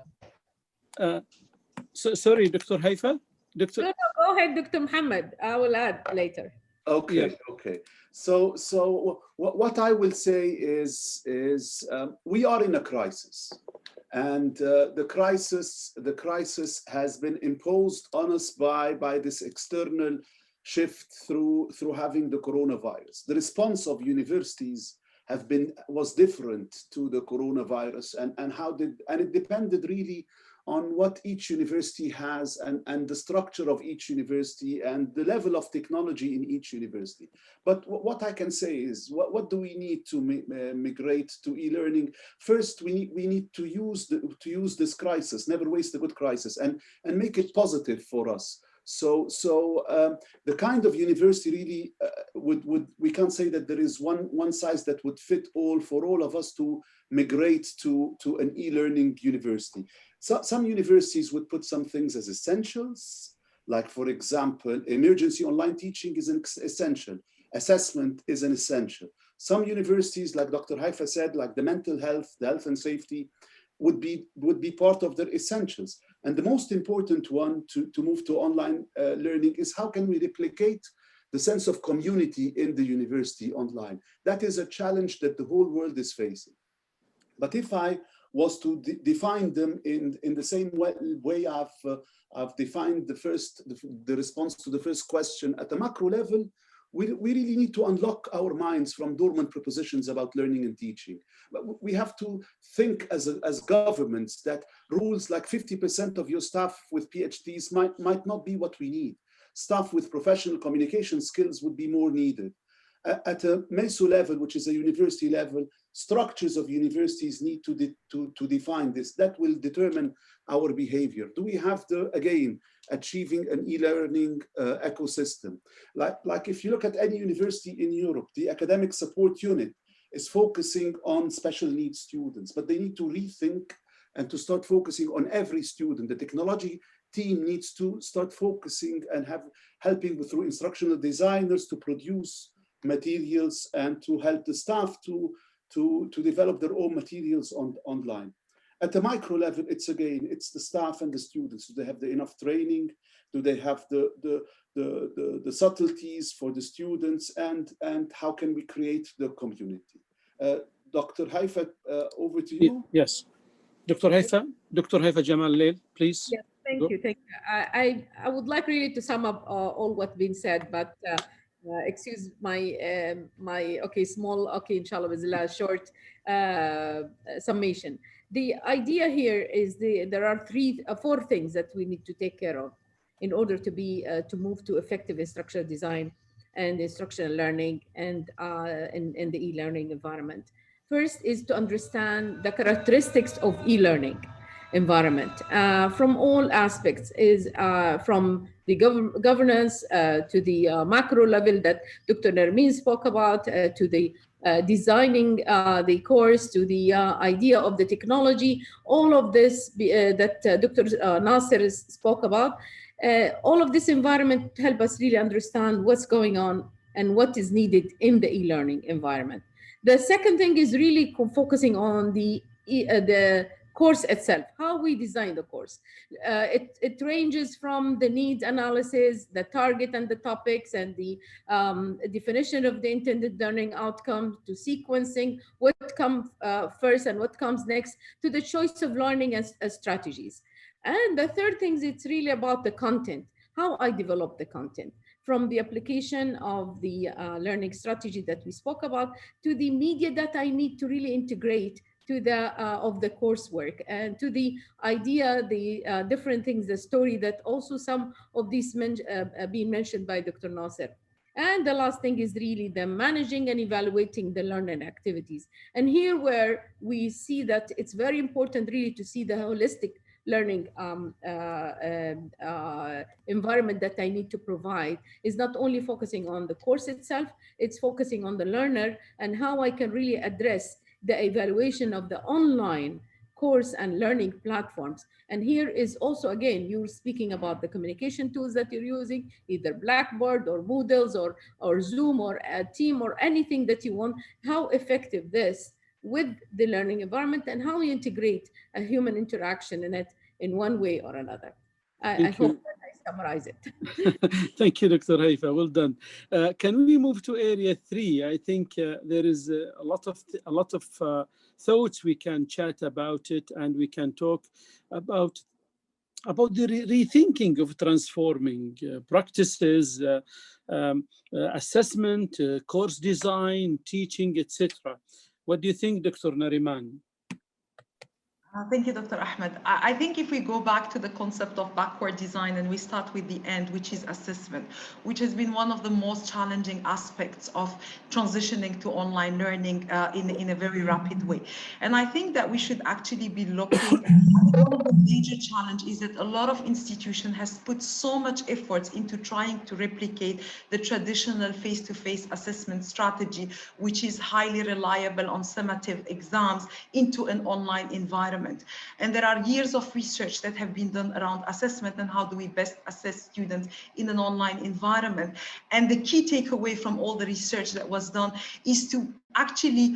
Speaker 1: Sorry, Dr. Haifa.
Speaker 2: No, go ahead, Dr. Mohammed. I will add later.
Speaker 5: Okay, okay. So what I will say is we are in a crisis, and the crisis has been imposed on us by this external shift through having the coronavirus. The response of universities was different to the coronavirus, and it depended really on what each university has and the structure of each university and the level of technology in each university. But what I can say is, what do we need to migrate to e-learning? First, we need to use this crisis, never waste a good crisis, and make it positive for us. So the kind of university really we can't say that there is one size that would fit all for all of us to migrate to an e-learning university. So some universities would put some things as essentials, like, for example, emergency online teaching is an essential. Assessment is an essential. Some universities, like Dr. Haifa said, like the mental health, the health and safety, would be part of their essentials. And the most important one to move to online learning is, how can we replicate the sense of community in the university online? That is a challenge that the whole world is facing. But if I was to define them in the same way I've defined the response to the first question at a macro level, we really need to unlock our minds from dormant propositions about learning and teaching. But we have to think as governments that rules like 50% of your staff with PhDs might not be what we need. Staff with professional communication skills would be more needed. At a meso level, which is a university level, structures of universities need to define this. That will determine our behavior. Do we have again, achieving an e-learning ecosystem? Like if you look at any university in Europe, the academic support unit is focusing on special needs students, but they need to rethink and to start focusing on every student. The technology team needs to start focusing and helping through instructional designers to produce materials and to help the staff to develop their own materials online. At the micro level, it's the staff and the students. Do they have enough training? Do they have the subtleties for the students? And how can we create the community? Dr. Haifa, over to you.
Speaker 1: Yes. Dr. Haifa Jamal Leil, please.
Speaker 2: Yes, thank you. I would like really to sum up all what's been said, but excuse my inshallah with a short summation. The idea here is there are four things that we need to take care of in order to move to effective instructional design and instructional learning and in the e-learning environment. First is to understand the characteristics of e-learning environment from all aspects, is from the governance to the macro level that Dr. Nermeen spoke about, to the designing the course, to the idea of the technology, all of this that Dr. Nasser spoke about. All of this environment help us really understand what's going on and what is needed in the e-learning environment. The second thing is really focusing on the course itself, how we design the course. It ranges from the needs analysis, the target and the topics, and the definition of the intended learning outcome, to sequencing, what comes first and what comes next, to the choice of learning as strategies. And the third thing is it's really about the content, how I develop the content, from the application of the learning strategy that we spoke about, to the media that I need to really integrate to the of the coursework, and to the idea, the different things, the story that also some of these being mentioned by Dr. Nasser. And the last thing is really the managing and evaluating the learning activities. And here where we see that it's very important really to see the holistic learning environment that I need to provide, is not only focusing on the course itself, it's focusing on the learner and how I can really address the evaluation of the online course and learning platforms. And here is also, again, you're speaking about the communication tools that you're using, either Blackboard or Moodles or Zoom or a Team or anything that you want, how effective this with the learning environment and how you integrate a human interaction in it in one way or another. I hope that summarize it.
Speaker 1: Thank you, Dr. Haifa. Well done. Can we move to area 3? I think there is a lot of thoughts we can chat about it, and we can talk about the rethinking of transforming practices, assessment, course design, teaching, etc. What do you think, Dr. Nariman?
Speaker 3: Thank you, Dr. Ahmed. I think if we go back to the concept of backward design and we start with the end, which is assessment, which has been one of the most challenging aspects of transitioning to online learning in a very rapid way. And I think that we should actually be looking at one of the major challenge is that a lot of institution has put so much efforts into trying to replicate the traditional face-to-face assessment strategy, which is highly reliable on summative exams, into an online environment. And there are years of research that have been done around assessment and how do we best assess students in an online environment. And the key takeaway from all the research that was done is to actually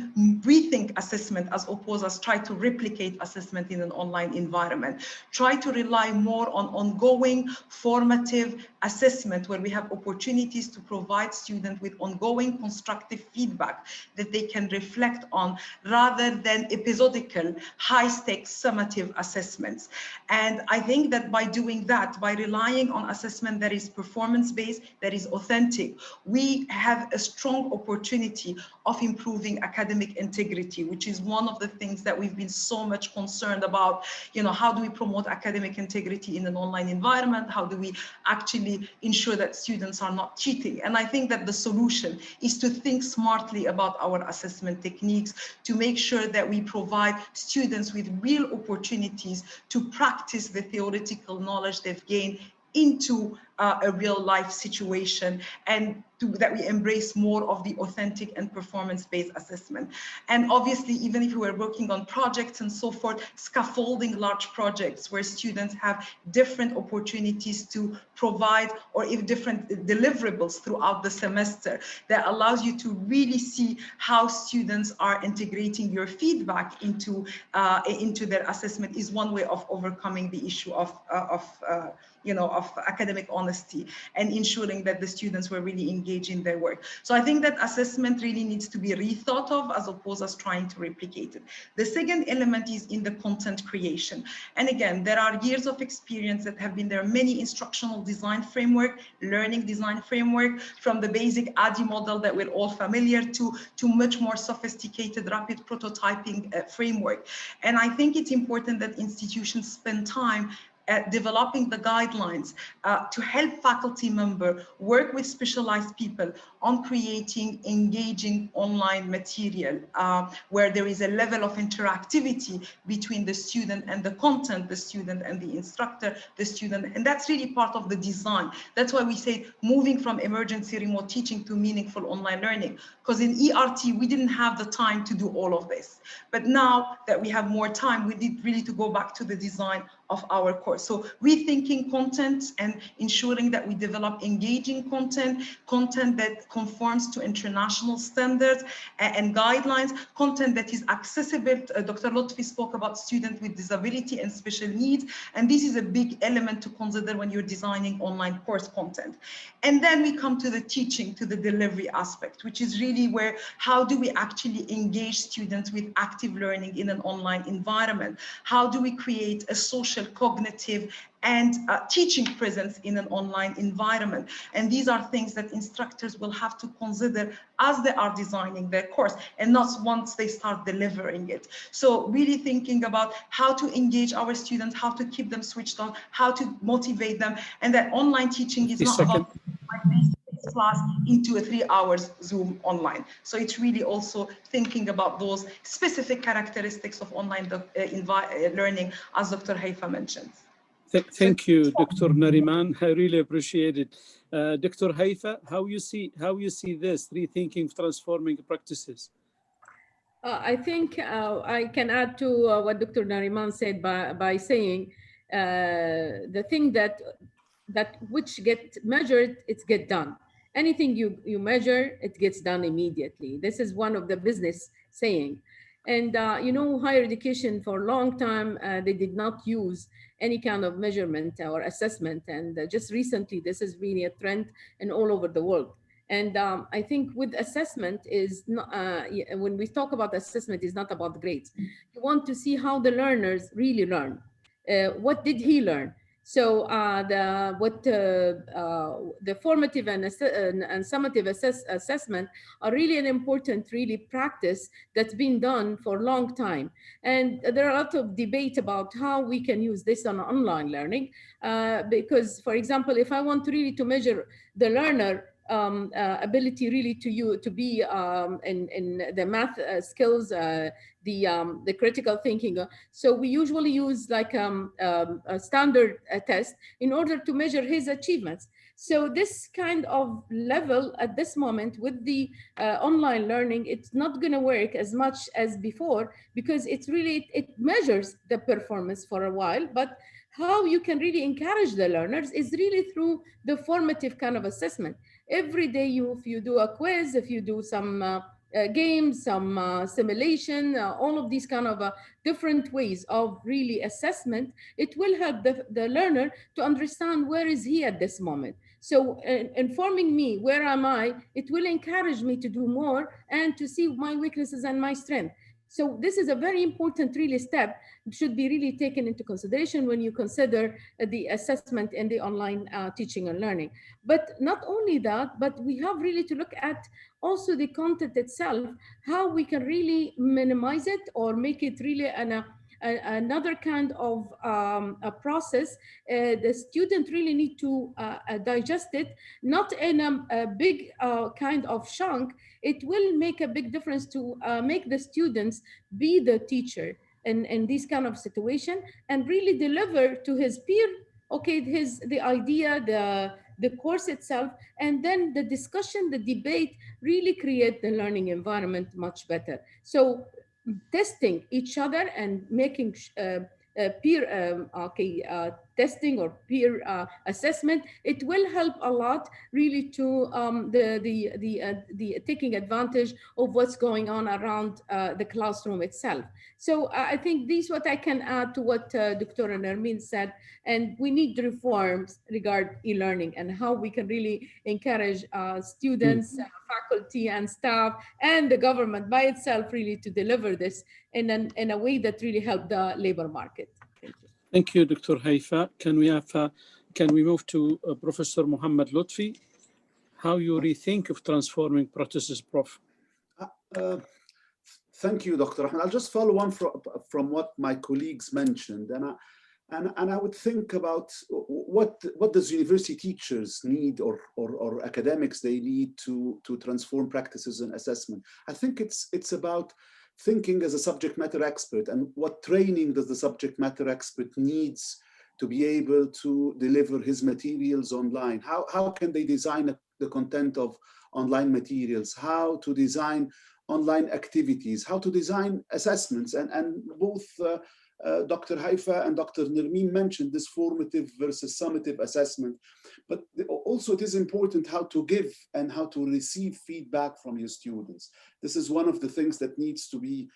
Speaker 3: rethink assessment as opposed as try to replicate assessment in an online environment. Try to rely more on ongoing formative assessment where we have opportunities to provide students with ongoing constructive feedback that they can reflect on rather than episodical high-stakes summative assessments. And I think that by doing that, by relying on assessment that is performance-based, that is authentic, we have a strong opportunity of improving academic integrity, which is one of the things that we've been so much concerned about. You know, how do we promote academic integrity in an online environment? How do we actually ensure that students are not cheating? And I think that the solution is to think smartly about our assessment techniques to make sure that we provide students with real opportunities to practice the theoretical knowledge they've gained into a real life situation, and that we embrace more of the authentic and performance-based assessment. And obviously, even if we were working on projects and so forth, scaffolding large projects where students have different opportunities to provide or if different deliverables throughout the semester that allows you to really see how students are integrating your feedback into their assessment is one way of overcoming the issue of academic honesty and ensuring that the students were really engaged in their work. So I think that assessment really needs to be rethought of as opposed as trying to replicate it. The second element is in the content creation. And again, there are years of experience that have been there, many instructional design framework, learning design framework, from the basic ADDIE model that we're all familiar to much more sophisticated rapid prototyping framework. And I think it's important that institutions spend time developing the guidelines to help faculty member work with specialized people on creating engaging online material where there is a level of interactivity between the student and the content, the student and the instructor, the student, and that's really part of the design. That's why we say moving from emergency remote teaching to meaningful online learning, because in ERT, we didn't have the time to do all of this. But now that we have more time, we need really to go back to the design of our course. So rethinking content and ensuring that we develop engaging content that conforms to international standards and guidelines, content that is accessible. Dr. Lotfi spoke about students with disability and special needs, and this is a big element to consider when you're designing online course content. And then we come to the teaching, to the delivery aspect, which is really where, how do we actually engage students with active learning in an online environment? How do we create a social, cognitive, and teaching presence in an online environment? And these are things that instructors will have to consider as they are designing their course, and not once they start delivering it. So really thinking about how to engage our students, how to keep them switched on, how to motivate them, and that online teaching is not about class into a 3 hours Zoom online. So it's really also thinking about those specific characteristics of online learning, as Dr. Haifa mentioned.
Speaker 1: Thank you, Dr. Nariman. I really appreciate it. Dr. Haifa, how you see this rethinking, transforming practices?
Speaker 2: I think I can add to what Dr. Nariman said by saying the thing that which get measured, it get done. Anything you measure, it gets done immediately. This is one of the business saying. And higher education for a long time, they did not use any kind of measurement or assessment. And just recently, this has been a trend in all over the world. And I think with assessment is not, when we talk about assessment, is not about grades. You want to see how the learners really learn. What did he learn? So the formative and summative assessment are really an important practice that's been done for a long time. And there are a lot of debate about how we can use this on online learning. Because, for example, if I want really to measure the learner ability really to be in the math skills, the critical thinking. So we usually use like a standard test in order to measure his achievements. So this kind of level at this moment with the online learning, it's not going to work as much as before, because it measures the performance for a while, but how you can really encourage the learners is really through the formative kind of assessment. Every day, if you do a quiz, if you do some games, some simulation, all of these kind of different ways of really assessment, it will help the learner to understand where is he at this moment. So informing me, where am I, it will encourage me to do more and to see my weaknesses and my strength. So this is a very important really step, should be really taken into consideration when you consider the assessment in the online teaching and learning. But not only that, but we have really to look at also the content itself, how we can really minimize it or make it really another kind of a process. The student really need to digest it, not in a big kind of chunk. It will make a big difference to make the students be the teacher in this kind of situation and really deliver to his peer, okay, the idea, the course itself, and then the discussion, the debate really create the learning environment much better. So testing each other and making peer testing or peer assessment, it will help a lot really to the taking advantage of what's going on around the classroom itself. So I think this is what I can add to what Dr. Nermeen said, and we need reforms regarding e-learning and how we can really encourage students, faculty and staff and the government by itself really to deliver this in a way that really help the labor market. Thank you.
Speaker 1: Thank you, Dr. Haifa. Can we move to Professor Mohammed Lutfi? How you rethink of transforming practices, Prof?
Speaker 5: Thank you, Dr. Ahmed. I'll just follow on from what my colleagues mentioned, and I would think about what does university teachers need or academics they need to transform practices and assessment. I think it's about thinking as a subject matter expert, and what training does the subject matter expert needs to be able to deliver his materials online. How can they design the content of online materials, how to design online activities, how to design assessments, and both Dr. Haifa and Dr. Nermeen mentioned this formative versus summative assessment, but also it is important how to give and how to receive feedback from your students. This is one of the things that needs to be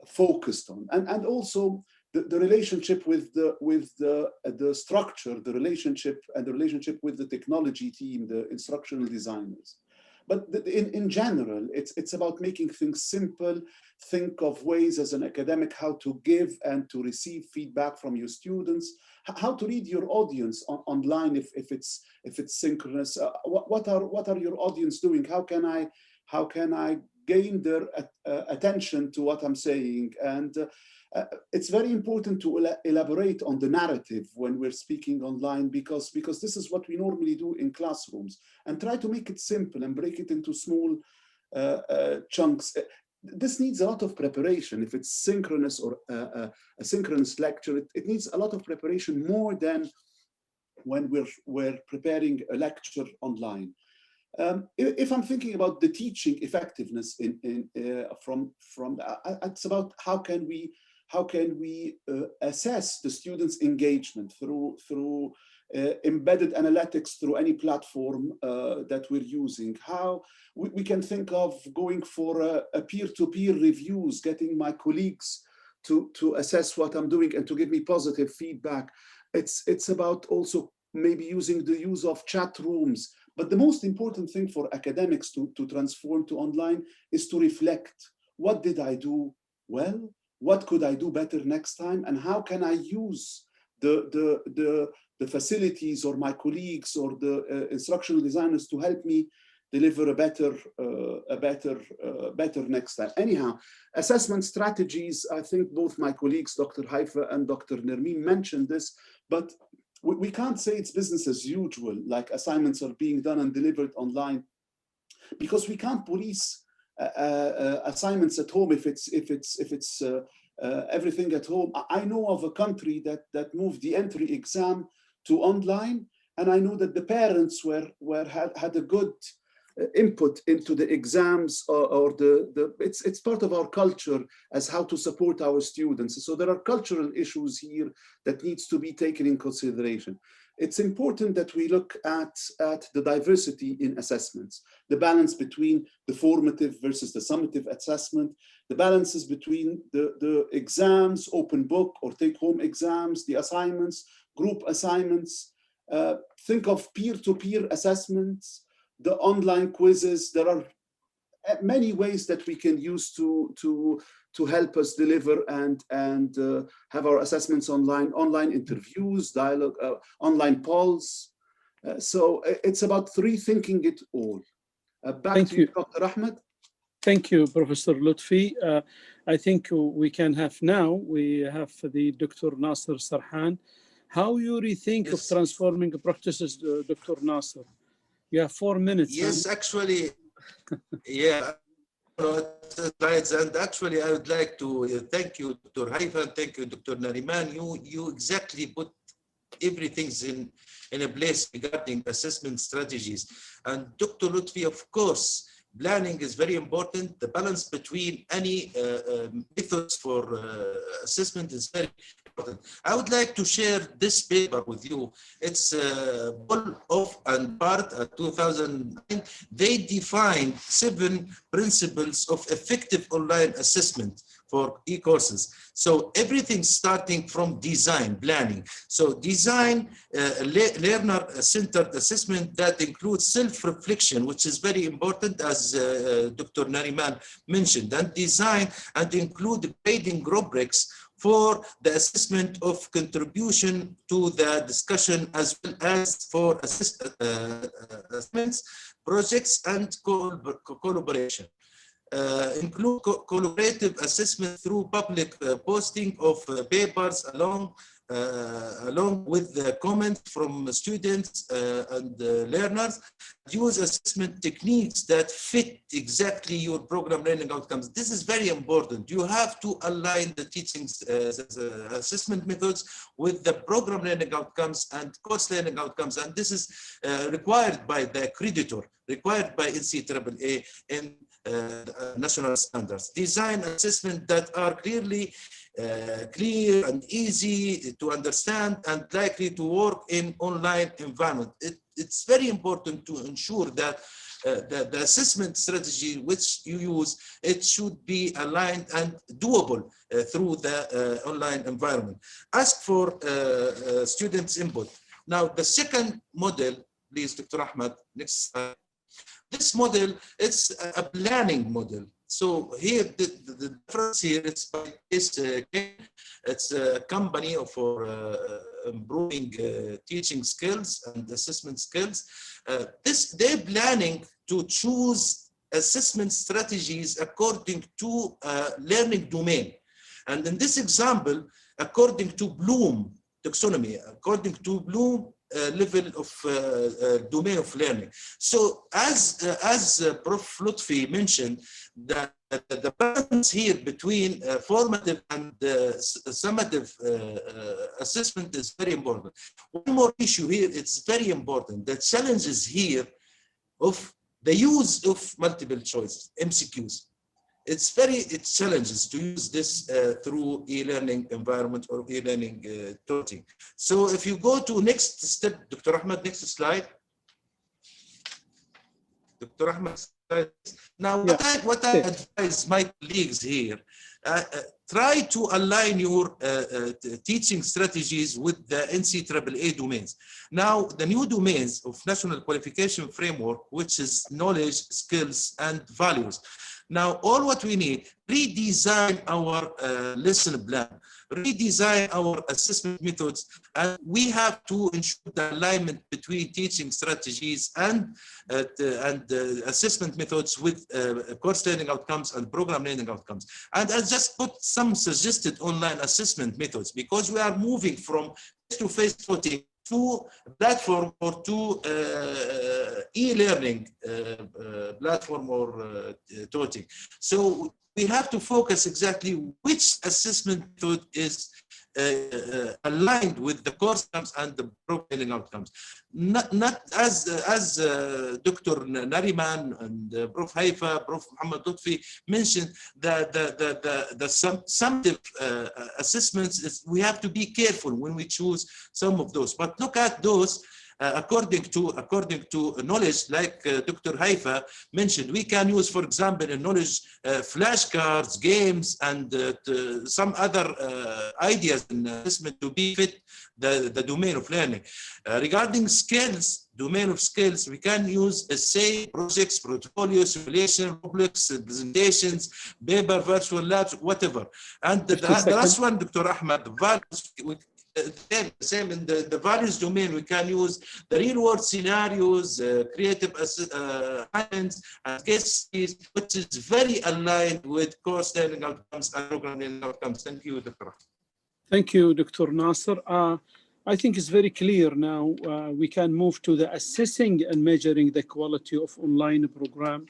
Speaker 5: focused on, and also the relationship with the structure, the relationship with the technology team, the instructional designers. But in general, it's about making things simple. Think of ways as an academic how to give and to receive feedback from your students, how to read your audience online if it's synchronous. What are your audience doing? How can I gain their attention to what I'm saying? And it's very important to elaborate on the narrative when we're speaking online, because this is what we normally do in classrooms, and try to make it simple and break it into small chunks. This needs a lot of preparation. If it's synchronous or a synchronous lecture, it needs a lot of preparation, more than when we're preparing a lecture online. If I'm thinking about the teaching effectiveness it's about how how can we assess the students' engagement through embedded analytics through any platform that we're using. How we can think of going for a peer-to-peer reviews, getting my colleagues to assess what I'm doing and to give me positive feedback. It's about also maybe using the use of chat rooms. But the most important thing for academics to transform to online is to reflect. What did I do well? What could I do better next time? And how can I use the facilities or my colleagues or the instructional designers to help me deliver a better next time. Anyhow, assessment strategies, I think both my colleagues, Dr. Haifa and Dr. Nermeen, mentioned this, but we can't say it's business as usual, like assignments are being done and delivered online, because we can't police assignments at home if it's everything at home. I know of a country that moved the entry exam to online, and I know that the parents had a good input into the exams, or it's part of our culture as how to support our students. So there are cultural issues here that needs to be taken in consideration. It's important that we look at the diversity in assessments, the balance between the formative versus the summative assessment, the balances between the exams, open book or take-home exams, the assignments, group assignments. Think of peer-to-peer assessments, the online quizzes. There are many ways that we can use to help us deliver and have our assessments online interviews, dialogue, online polls. So it's about rethinking it all. Back to you, Dr. Ahmed.
Speaker 1: Thank you, Professor Lutfi. I think we have the Dr. Nasser Sarhan. How you rethink of transforming practices, Dr. Nasser? You have 4 minutes.
Speaker 4: Yes, actually, yeah. Right, and actually, I would like to thank you, Dr. Haifa, and thank you, Dr. Nariman. You exactly put everything in a place regarding assessment strategies. And Dr. Lutfi, of course, planning is very important. The balance between any methods for assessment is very important. I would like to share this paper with you. It's Bull of and Part 2009. They defined 7 principles of effective online assessment for e-courses. So everything starting from design, planning. So design learner-centered assessment that includes self-reflection, which is very important, as Dr. Nariman mentioned, and design and include grading rubrics for the assessment of contribution to the discussion, as well as for assessments, projects, and collaboration. Include collaborative assessment through public posting of papers along with the comments from students and learners. Use assessment techniques that fit exactly your program learning outcomes. This is very important. You have to align the teaching assessment methods with the program learning outcomes and course learning outcomes. And this is required by the accreditor, required by NCAA in national standards. Design assessment that are clear and easy to understand and likely to work in online environment. It's very important to ensure that the assessment strategy which you use, it should be aligned and doable through the online environment. Ask for students' input. Now, the second model, please, Dr. Ahmed, next slide. This model, it's a planning model. So here, the difference here, it's by this, it's a company for improving teaching skills and assessment skills. They're planning to choose assessment strategies according to learning domain. And in this example, according to Bloom taxonomy, according to Bloom level of domain of learning. So as Prof. Lutfi mentioned, that the balance here between formative and summative assessment is very important. One more issue here, it's very important. The challenges here of the use of multiple choices, MCQs. it's challenges to use this through e-learning environment or e-learning tutoring. So if you go to next step, Dr. Ahmed, next slide. Dr. Ahmed, now what I advise my colleagues here, try to align your teaching strategies with the NCAA domains. Now, the new domains of National Qualification Framework, which is knowledge, skills, and values. Now, all what we need, redesign our lesson plan, redesign our assessment methods, and we have to ensure the alignment between teaching strategies and assessment methods with course learning outcomes and program learning outcomes. And I just put some suggested online assessment methods, because we are moving from face-to-face tutoring to platform or to e-learning platform or tutoring. So we have to focus exactly which assessment method is aligned with the course outcomes and the program outcomes. Not as Dr. Nariman and Prof. Haifa, Prof. Muhammad Lutfi mentioned, the summative assessments, we have to be careful when we choose some of those. But look at those according to knowledge, like Dr. Haifa mentioned. We can use, for example, in knowledge, flashcards, games, and some other ideas in assessment to be fit the domain of learning. Regarding skills, domain of skills, we can use essay, projects, portfolios, simulation, rubrics, presentations, paper, virtual labs, whatever. And the last one, Dr. Ahmed, values. Same in the values domain, we can use the real world scenarios, creative assignments, and case studies, which is very aligned with course learning outcomes and program learning outcomes. Thank you, Dr.
Speaker 1: Thank you, Dr. Nasser. I think it's very clear now. We can move to the assessing and measuring the quality of online program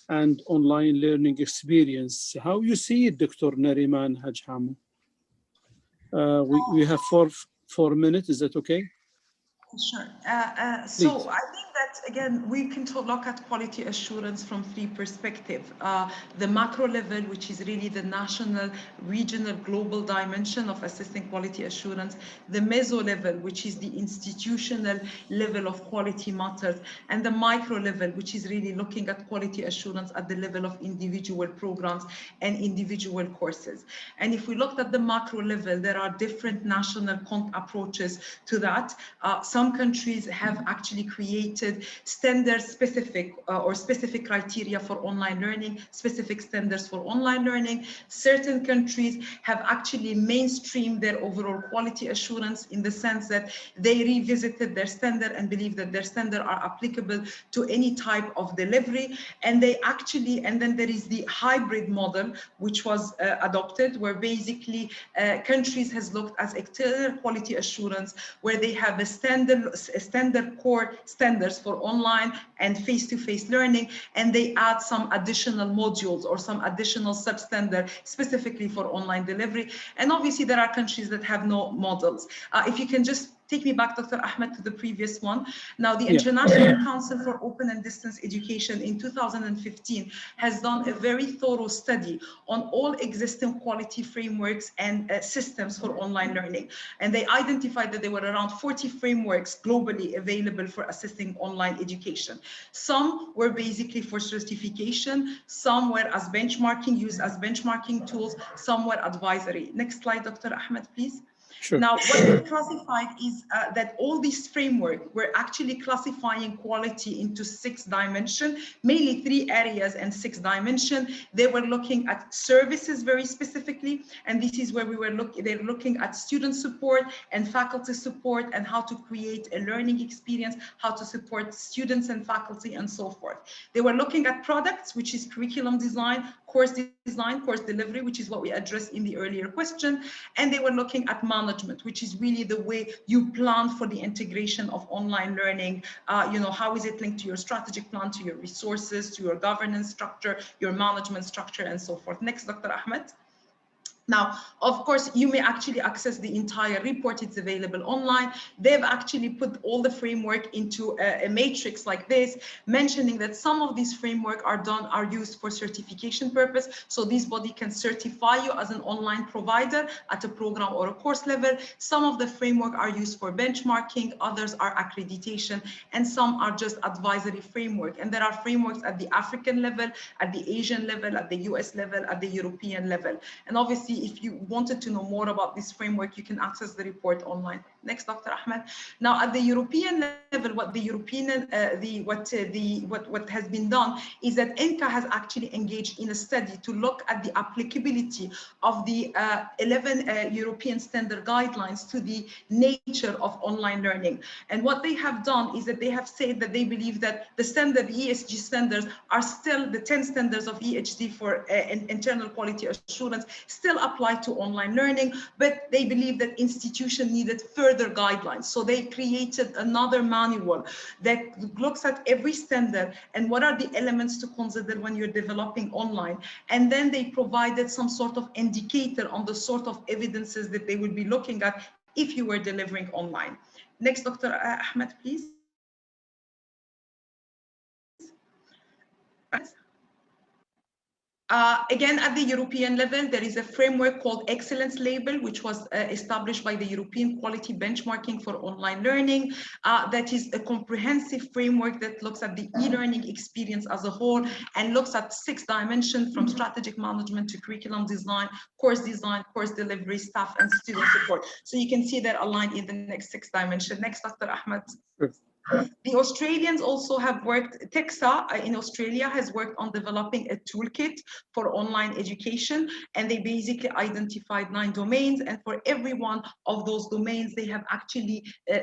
Speaker 1: and online learning experience. How you see it, Dr. Nariman Hajhamu? We have four minutes. Is that okay?
Speaker 3: Sure. So I think that, again, we can look at quality assurance from three perspectives. The macro level, which is really the national, regional, global dimension of assessing quality assurance. The meso level, which is the institutional level of quality matters. And the micro level, which is really looking at quality assurance at the level of individual programs and individual courses. And if we looked at the macro level, there are different national approaches to that. Some countries have actually created standard specific or specific criteria for online learning, specific standards for online learning. Certain countries have actually mainstreamed their overall quality assurance in the sense that they revisited their standard and believe that their standards are applicable to any type of delivery. And they actually, and then there is the hybrid model, which was adopted, where basically countries has looked at external quality assurance, where they have a standard core standards for online and face-to-face learning, and they add some additional modules or some additional substandard specifically for online delivery. And obviously there are countries that have no models. If you can just take me back, Dr. Ahmed, to the previous one. Now, the International Council for Open and Distance Education in 2015 has done a very thorough study on all existing quality frameworks and systems for online learning. And they identified that there were around 40 frameworks globally available for assessing online education. Some were basically for certification, some were as benchmarking, used as benchmarking tools, some were advisory. Next slide, Dr. Ahmed, please.
Speaker 1: Sure.
Speaker 3: Now, what we classified is that all these frameworks were actually classifying quality into 6 dimensions, mainly 3 areas and 6 dimensions. They were looking at services very specifically, and this is where we were they're looking at student support and faculty support and how to create a learning experience, how to support students and faculty and so forth. They were looking at products, which is curriculum design, course delivery, which is what we addressed in the earlier question, and they were looking at management, which is really the way you plan for the integration of online learning. How is it linked to your strategic plan, to your resources, to your governance structure, your management structure, and so forth. Next, Dr. Ahmed. Now, of course, you may actually access the entire report. It's available online. They've actually put all the framework into a matrix like this, mentioning that some of these framework are used for certification purpose. So this body can certify you as an online provider at a program or a course level. Some of the framework are used for benchmarking, others are accreditation, and some are just advisory framework. And there are frameworks at the African level, at the Asian level, at the US level, at the European level. And obviously, if you wanted to know more about this framework, you can access the report online. Next, Dr. Ahmed. Now, at the European level, what has been done is that INCA has actually engaged in a study to look at the applicability of the 11 European standard guidelines to the nature of online learning. And what they have done is that they have said that they believe that the standard ESG standards are still the 10 standards of EHD for internal quality assurance still apply to online learning, but they believe that institutions needed further guidelines. So they created another manual that looks at every standard and what are the elements to consider when you're developing online. And then they provided some sort of indicator on the sort of evidences that they would be looking at if you were delivering online. Next, Dr. Ahmed, please. Again, at the European level, there is a framework called Excellence Label, which was established by the European Quality Benchmarking for Online Learning. That is a comprehensive framework that looks at the e-learning experience as a whole and looks at 6 dimensions from strategic management to curriculum design, course delivery, staff, and student support. So you can see that aligned in the next 6 dimensions. Next, Dr. Ahmed.
Speaker 1: Sure.
Speaker 3: The Australians also have worked, TEXA in Australia has worked on developing a toolkit for online education, and they basically identified 9 domains, and for every one of those domains, they have actually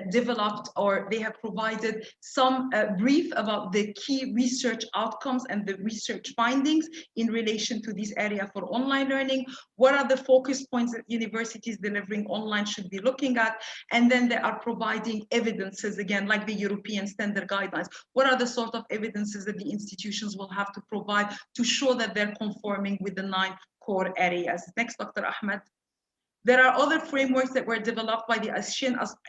Speaker 3: developed or they have provided some brief about the key research outcomes and the research findings in relation to this area for online learning. What are the focus points that universities delivering online should be looking at? And then they are providing evidences, again, like the European standard guidelines. What are the sort of evidences that the institutions will have to provide to show that they're conforming with the 9 core areas? Next, Dr. Ahmed. There are other frameworks that were developed by the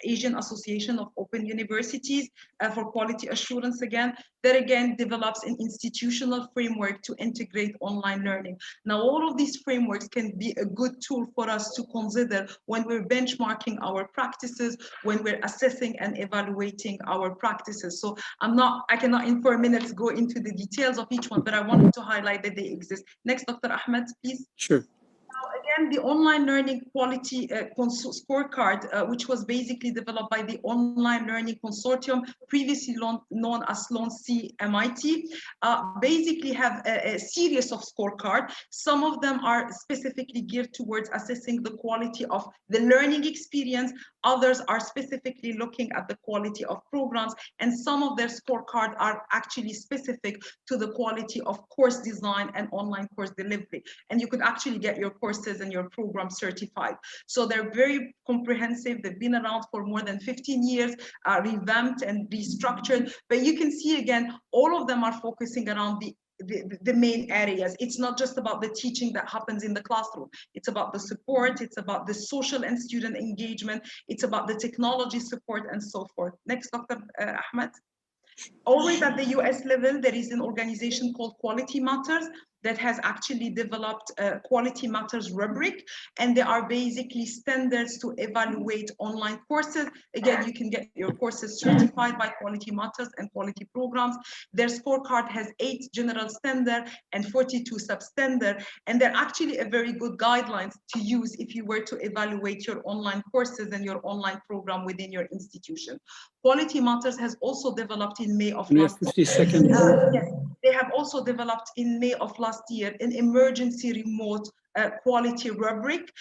Speaker 3: Asian Association of Open Universities for quality assurance again, that again develops an institutional framework to integrate online learning. Now, all of these frameworks can be a good tool for us to consider when we're benchmarking our practices, when we're assessing and evaluating our practices. So I cannot in 4 minutes go into the details of each one, but I wanted to highlight that they exist. Next, Dr. Ahmed, please.
Speaker 1: Sure.
Speaker 3: Again, the online learning quality scorecard, which was basically developed by the Online Learning Consortium, previously known as Sloan C MIT, basically have a series of scorecards. Some of them are specifically geared towards assessing the quality of the learning experience. Others are specifically looking at the quality of programs, and some of their scorecards are actually specific to the quality of course design and online course delivery. And you could actually get your courses and your program certified. So they're very comprehensive. They've been around for more than 15 years, revamped and restructured. But you can see again, all of them are focusing around the main areas. It's not just about the teaching that happens in the classroom. It's about the support. It's about the social and student engagement. It's about the technology support and so forth. Next, Dr. Ahmed. Always at the US level, there is an organization called Quality Matters that has actually developed a Quality Matters rubric, and there are basically standards to evaluate online courses. Again, you can get your courses certified by Quality Matters and quality programs. Their scorecard has 8 general standard and 42 substandard, and they're actually a very good guidelines to use if you were to evaluate your online courses and your online program within your institution. Quality Matters has also developed in May of last year.
Speaker 1: 50 seconds.
Speaker 3: Yes, they have also developed in May of last year an emergency remote quality rubric,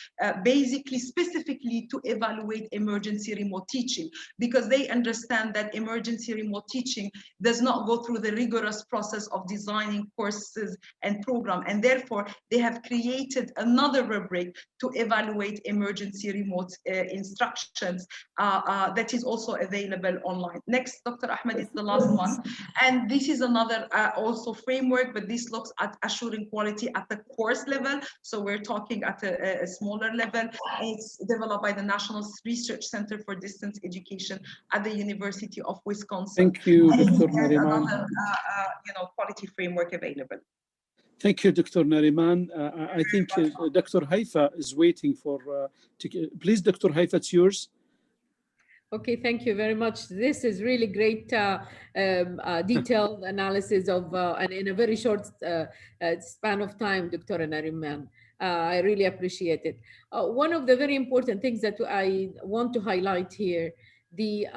Speaker 3: basically specifically to evaluate emergency remote teaching, because they understand that emergency remote teaching does not go through the rigorous process of designing courses and program, and therefore they have created another rubric to evaluate emergency remote instructions that is also available online. Next, Dr. Ahmed, is the last one, and this is another also framework, but this looks at assuring quality at the course level. So So we're talking at a smaller level. It's developed by the National Research Center for Distance Education at the University of Wisconsin.
Speaker 1: Thank you,
Speaker 3: And
Speaker 1: Dr.
Speaker 3: there's
Speaker 1: Nariman.
Speaker 3: another quality framework available.
Speaker 1: Thank you, Dr. Nariman. I think Dr. Haifa is waiting for, please, Dr. Haifa, it's yours.
Speaker 2: Okay, thank you very much. This is really great detailed analysis of, and in a very short span of time, Dr. Nariman. I really appreciate it. One of the very important things that I want to highlight here, the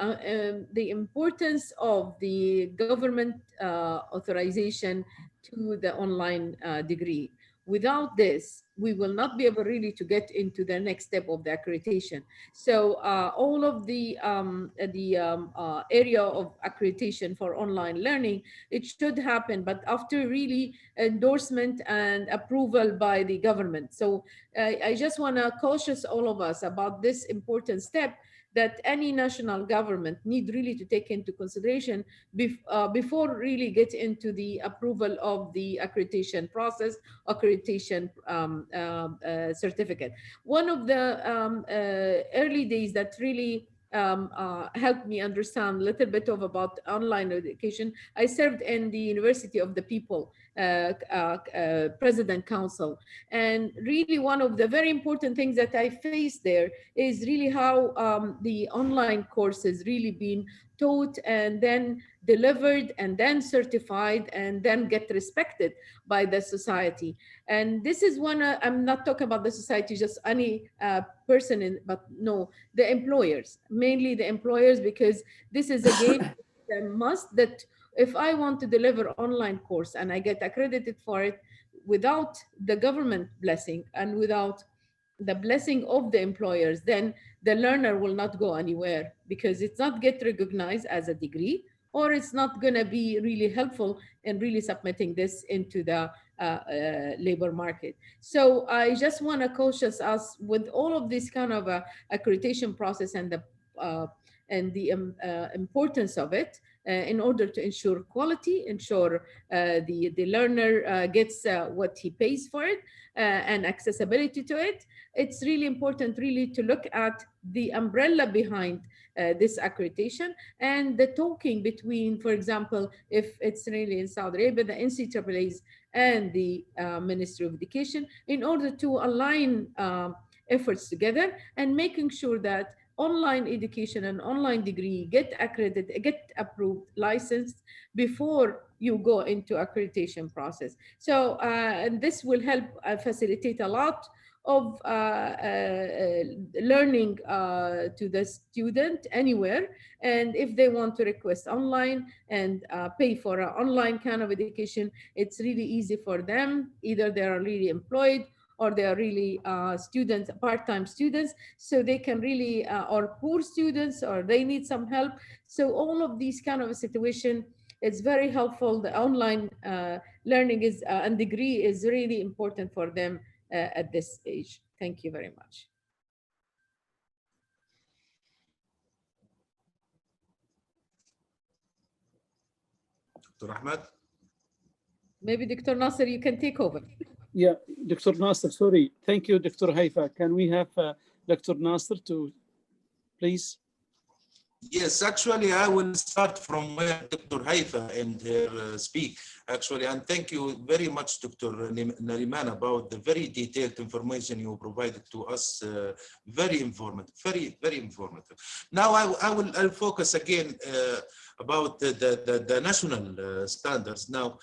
Speaker 2: importance of the government authorization to the online degree. Without this, we will not be able really to get into the next step of the accreditation. So all of the area of accreditation for online learning, it should happen, but after really endorsement and approval by the government. So I just want to caution all of us about this important step that any national government need really to take into consideration before really get into the approval of the accreditation process, accreditation certificate. One of the early days that really helped me understand a little bit about online education, I served in the University of the People President Council. And really one of the very important things that I faced there is really how the online courses really been taught and then delivered and then certified and then get respected by the society. And this is one, I'm not talking about the society, just any person, but no, the employers, mainly the employers, because this is again a must that if I want to deliver online course and I get accredited for it, without the government blessing and without the blessing of the employers, then the learner will not go anywhere because it's not get recognized as a degree, or it's not going to be really helpful in really submitting this into the labor market. So I just want to caution us with all of this kind of accreditation process and the importance of it in order to ensure quality, ensure the learner gets what he pays for it, and accessibility to it. It's really important really to look at the umbrella behind this accreditation and the talking between, for example, if it's really in Saudi Arabia, the NCAAs and the Ministry of Education, in order to align efforts together and making sure that online education and online degree get accredited, get approved, licensed before you go into accreditation process. So and this will help facilitate a lot of learning to the student anywhere. And if they want to request online and pay for an online kind of education, it's really easy for them. Either they are really employed or they are really students, part-time students, so they can really, or poor students, or they need some help. So all of these kind of a situation, it's very helpful. The online learning is and degree is really important for them at this stage. Thank you very much.
Speaker 4: Dr. Ahmed?
Speaker 2: Maybe Dr. Nasser, you can take over.
Speaker 1: Yeah, Dr. Nasser, sorry. Thank you, Dr. Haifa. Can we have Dr. Nasser to, please?
Speaker 4: Yes, actually, I will start from where Dr. Haifa and her speak, actually, and thank you very much, Dr. Nariman, about the very detailed information you provided to us. Very informative, very informative. Now, I'll focus again about the national standards. Now,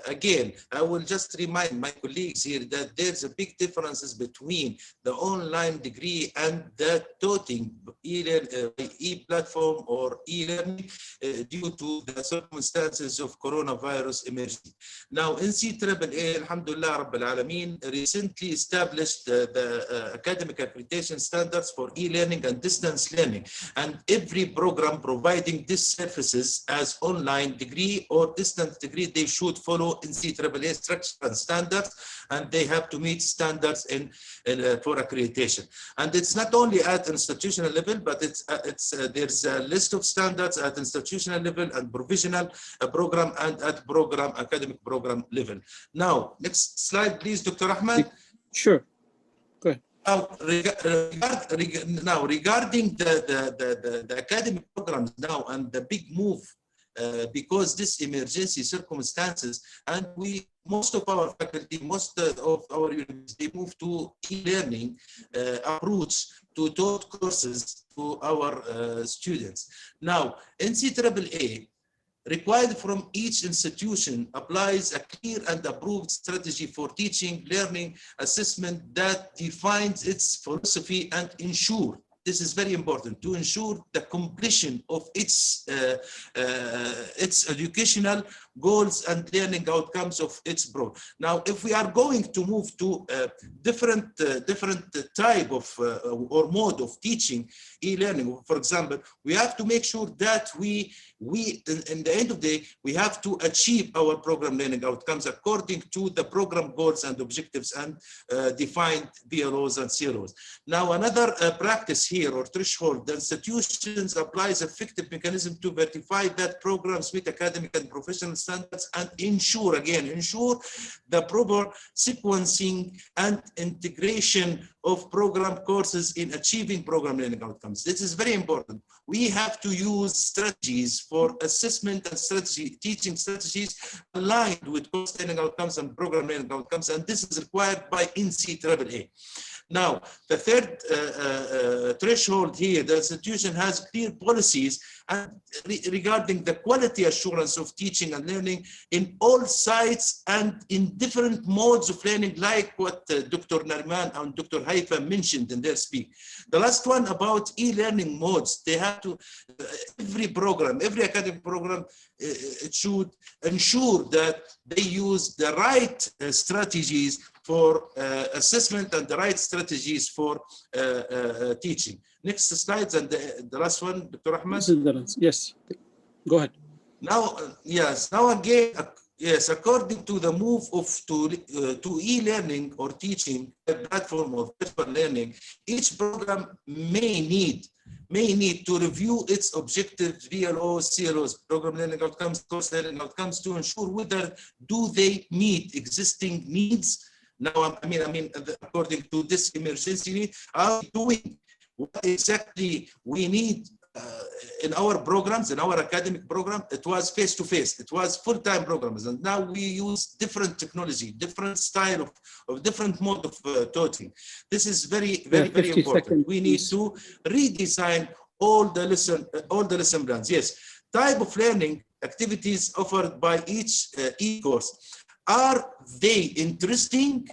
Speaker 4: again, I will just remind my colleagues here that there's a big differences between the online degree and the taught-ing e-platform or e-learning due to the circumstances of coronavirus emerging. Now, NCAA, alhamdulillah, Rabbil Alameen, recently established the academic accreditation standards for e-learning and distance learning, and every program providing this services as online degree or distance degree, they should follow NCAA structure and standards, and they have to meet standards for accreditation. And it's not only at institutional level, but there's a list of standards at institutional level and provisional program and at academic program level. Now, next slide, please, Dr. Ahmed.
Speaker 1: Sure. Go ahead.
Speaker 4: Now, regarding the academic programs now and the big move, because this emergency circumstances, and most of our faculty, most of our universities, they move to e-learning approach to taught courses to our students. Now, NCAA required from each institution applies a clear and approved strategy for teaching, learning, assessment that defines its philosophy and ensure, this is very important, to ensure the completion of its educational goals and learning outcomes of its program. Now, if we are going to move to different type of or mode of teaching e-learning, for example, we have to make sure that we in the end of the day, we have to achieve our program learning outcomes according to the program goals and objectives and defined BLOs and CLOs. Now, another practice here or threshold, the institutions applies effective mechanism to verify that programs meet academic and professional standards and ensure the proper sequencing and integration of program courses in achieving program learning outcomes. This is very important. We have to use strategies for assessment and teaching strategies aligned with course learning outcomes and program learning outcomes, and this is required by NCAA. Now, the third threshold here, the institution has clear policies regarding the quality assurance of teaching and learning in all sites and in different modes of learning, like what Dr. Nariman and Dr. Haifa mentioned in their speak. The last one about e-learning modes, they have to, every program, every academic program, it should ensure that they use the right strategies for assessment and the right strategies for teaching. Next slides and the last one, Dr. Ahmed.
Speaker 1: Yes, go ahead.
Speaker 4: Now, yes, now again, yes, according to the move to e-learning or teaching platform of virtual learning, each program may need to review its objectives, VLOs, CLOs, program learning outcomes, course learning outcomes, to ensure whether do they meet existing needs. Now, I mean, according to this emergency need, are we doing what exactly we need in our programs, in our academic program? It was face-to-face, it was full-time programs, and now we use different technology, different style of different mode of teaching. This is very important. We need to redesign all the lesson plans. Yes, type of learning activities offered by each e-course. Are they interesting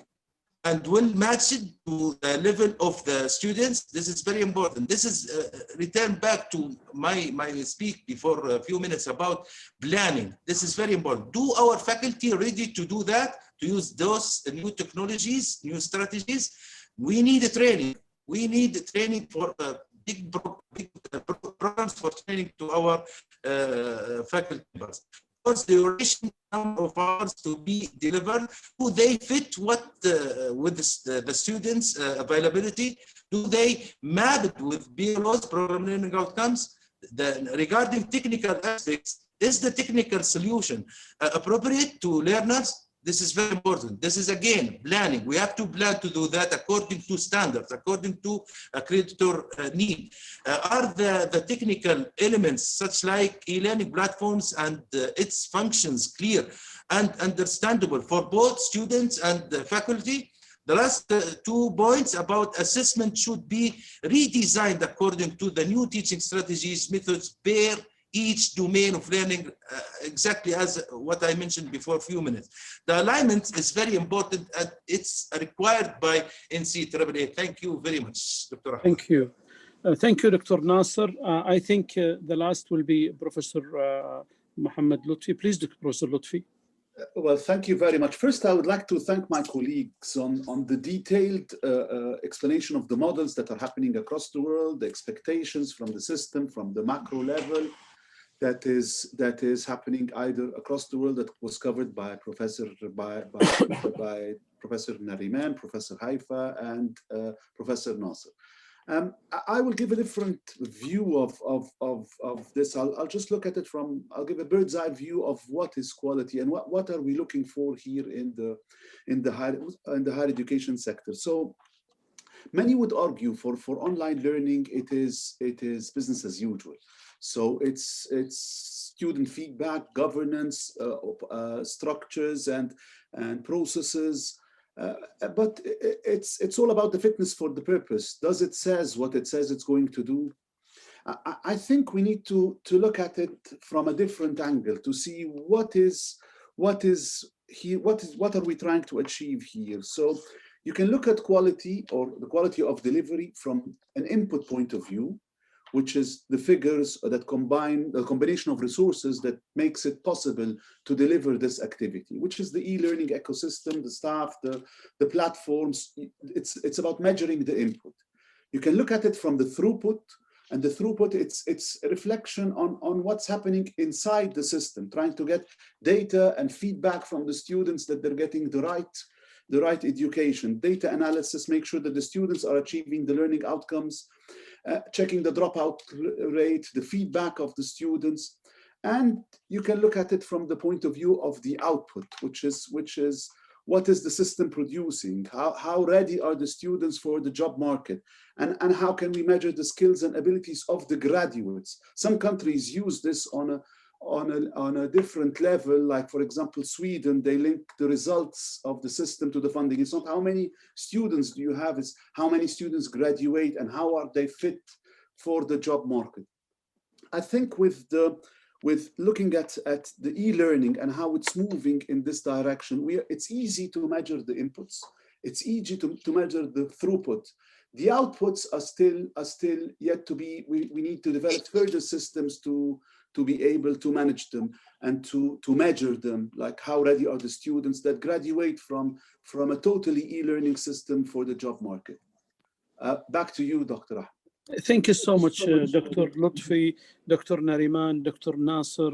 Speaker 4: and well matched to the level of the students? This is very important. This is return back to my speak before a few minutes about planning. This is very important. Do our faculty ready to do that, to use those new technologies, new strategies? We need a training. We need training for big programs for training to our faculty members. The duration number of hours to be delivered, do they fit what with the students' availability? Do they map it with BLO's program learning outcomes? Regarding technical aspects, is the technical solution appropriate to learners? This is very important. This is again planning. We have to plan to do that according to standards, according to accreditor need. Are the technical elements, such like e-learning platforms and its functions, clear and understandable for both students and faculty? The last 2 points about assessment should be redesigned according to the new teaching strategies, methods, per each domain of learning, exactly as what I mentioned before a few minutes. The alignment is very important and it's required by NCAA. Thank you very much, Dr. Ahmed.
Speaker 1: Thank you. Thank you, Dr. Nasser. I think the last will be Professor Mohammed Lutfi. Please, Professor Lutfi.
Speaker 5: Well, thank you very much. First, I would like to thank my colleagues on the detailed explanation of the models that are happening across the world, the expectations from the system, from the macro level, that is happening either across the world, that was covered by Professor Nariman, Professor Haifa, and Professor Nasser. I will give a different view of this. I'll just look at it from, I'll give a bird's eye view of what is quality and what are we looking for here in the higher education sector. So many would argue for online learning, it is business as usual. So it's student feedback, governance, structures and processes. But it's all about the fitness for the purpose. Does it says what it says it's going to do? I think we need to look at it from a different angle to see what are we trying to achieve here. So you can look at quality or the quality of delivery from an input point of view, which is the figures that combine the combination of resources that makes it possible to deliver this activity, which is the e-learning ecosystem, the staff, the platforms. It's about measuring the input. You can look at it from the throughput, and the throughput, it's a reflection on what's happening inside the system, trying to get data and feedback from the students that they're getting the right education. Data analysis, make sure that the students are achieving the learning outcomes, checking the dropout rate, the feedback of the students. And you can look at it from the point of view of the output, which is what is the system producing? How ready are the students for the job market? And how can we measure the skills and abilities of the graduates? Some countries use this on a different level, like for example, Sweden, they link the results of the system to the funding. It's not how many students do you have, it's how many students graduate and how are they fit for the job market. I think with looking at the e-learning and how it's moving in this direction, it's easy to measure the inputs. It's easy to measure the throughput. The outputs are still yet to be, we need to develop further systems to be able to manage them and to measure them, like how ready are the students that graduate from a totally e-learning system for the job market. Back to you, Dr. Ahmed.
Speaker 1: Thank you so much, Dr. Lutfi, Dr. Nariman, Dr. Nasser,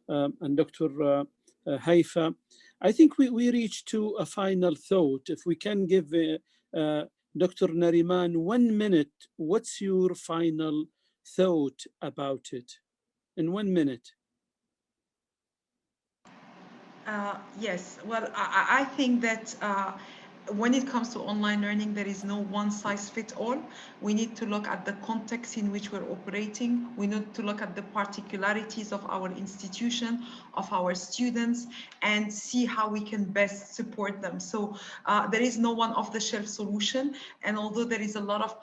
Speaker 1: and Dr. Haifa. I think we reached to a final thought. If we can give Dr. Nariman 1 minute, what's your final thought about it? In 1 minute.
Speaker 3: Yes, well, I think that when it comes to online learning, there is no one size fits all. We need to look at the context in which we're operating. We need to look at the particularities of our institution, of our students, and see how we can best support them. So there is no one off-the-shelf solution. And although there is a lot of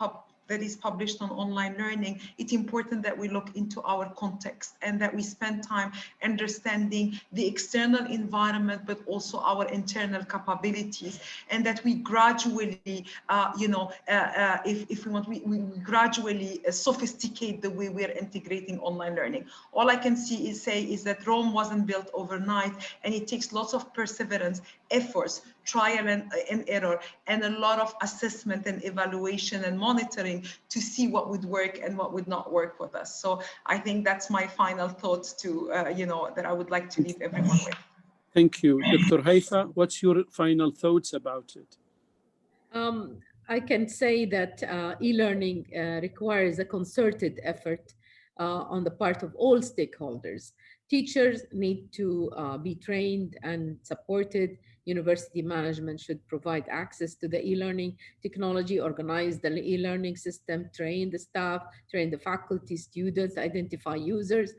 Speaker 3: that is published on online learning, it's important that we look into our context and that we spend time understanding the external environment, but also our internal capabilities, and that we gradually, if we want, we gradually sophisticate the way we're integrating online learning. All I can say is that Rome wasn't built overnight, and it takes lots of perseverance, efforts, trial and error, and a lot of assessment and evaluation and monitoring to see what would work and what would not work with us. So I think that's my final thought to, that I would like to leave everyone with.
Speaker 1: Thank you. Dr. Haifa, what's your final thoughts about it?
Speaker 2: I can say that e-learning requires a concerted effort on the part of all stakeholders. Teachers need to be trained and supported. University management should provide access to the e-learning technology, organize the e-learning system, train the staff, train the faculty, students, identify users,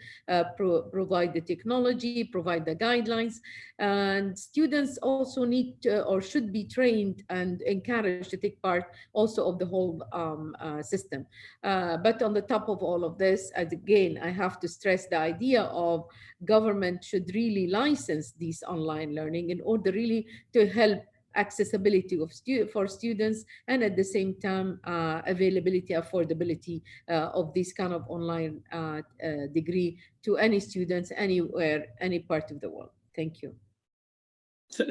Speaker 2: provide the technology, provide the guidelines. And students also need to, or should be trained and encouraged to take part also of the whole system. But on the top of all of this, again, I have to stress the idea of government should really license these online learning in order really to help accessibility for students, and at the same time availability, affordability of this kind of online degree to any students anywhere, any part of the world. Thank you.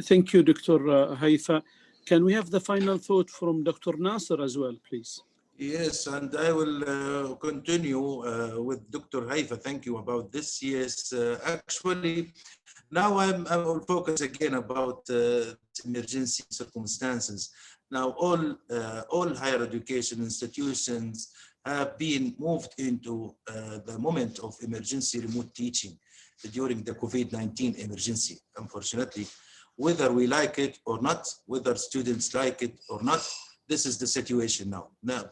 Speaker 1: Thank you, Dr. Haifa. Can we have the final thought from Dr. Nasser as well, please?
Speaker 4: Yes, and I will continue with Dr. Haifa. Thank you about this. Yes, actually, now I will focus again about emergency circumstances. Now all higher education institutions have been moved into the moment of emergency remote teaching during the COVID-19 emergency. Unfortunately, whether we like it or not, whether students like it or not, this is the situation now.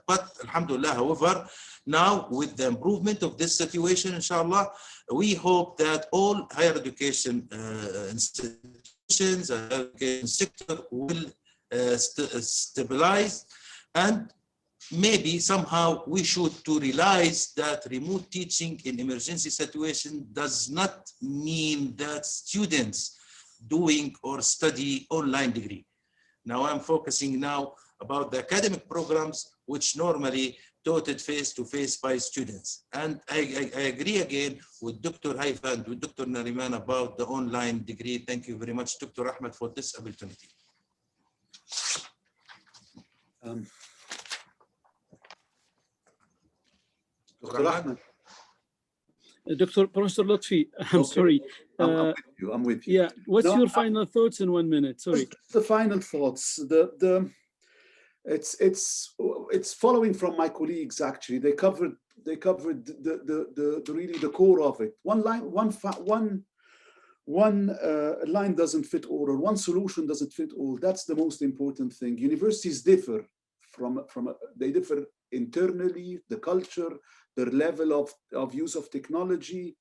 Speaker 4: But alhamdulillah, however, now with the improvement of this situation, inshallah, we hope that all higher education institutions and education sector will stabilize, and maybe somehow we should to realize that remote teaching in emergency situation does not mean that students doing or study online degree. Now I'm focusing now about the academic programs which normally taught it face-to-face by students. And I agree again with Dr. Haifa and with Dr. Nariman about the online degree. Thank you very much, Dr. Ahmed, for this opportunity. Dr. Ahmed?
Speaker 1: Professor Lutfi, I'm sorry.
Speaker 5: I'm with you.
Speaker 1: Yeah, what's your final thoughts in 1 minute? Sorry.
Speaker 5: The final thoughts. It's following from my colleagues. Actually, they covered the really the core of it. One line doesn't fit all, or one solution doesn't fit all. That's the most important thing. Universities differ they differ internally, the culture, their level of use of technology,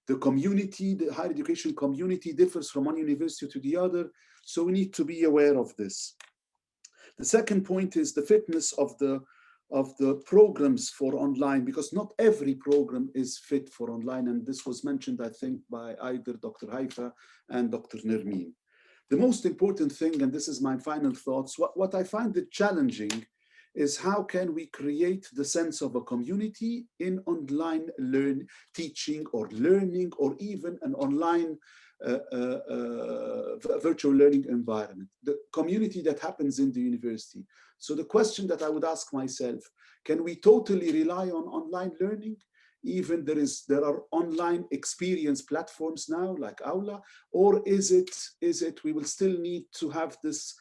Speaker 5: the community, the higher education community differs from one university to the other. So we need to be aware of this. The second point is the fitness of the programs for online, because not every program is fit for online. And this was mentioned, I think, by either Dr. Haifa and Dr. Nermeen. The most important thing, and this is my final thoughts, what I find it challenging is how can we create the sense of a community in online teaching or learning, or even an online virtual learning environment, the community that happens in the university. So the question that I would ask myself, can we totally rely on online learning? Even there are online experience platforms now like Aula, or is it we will still need to have this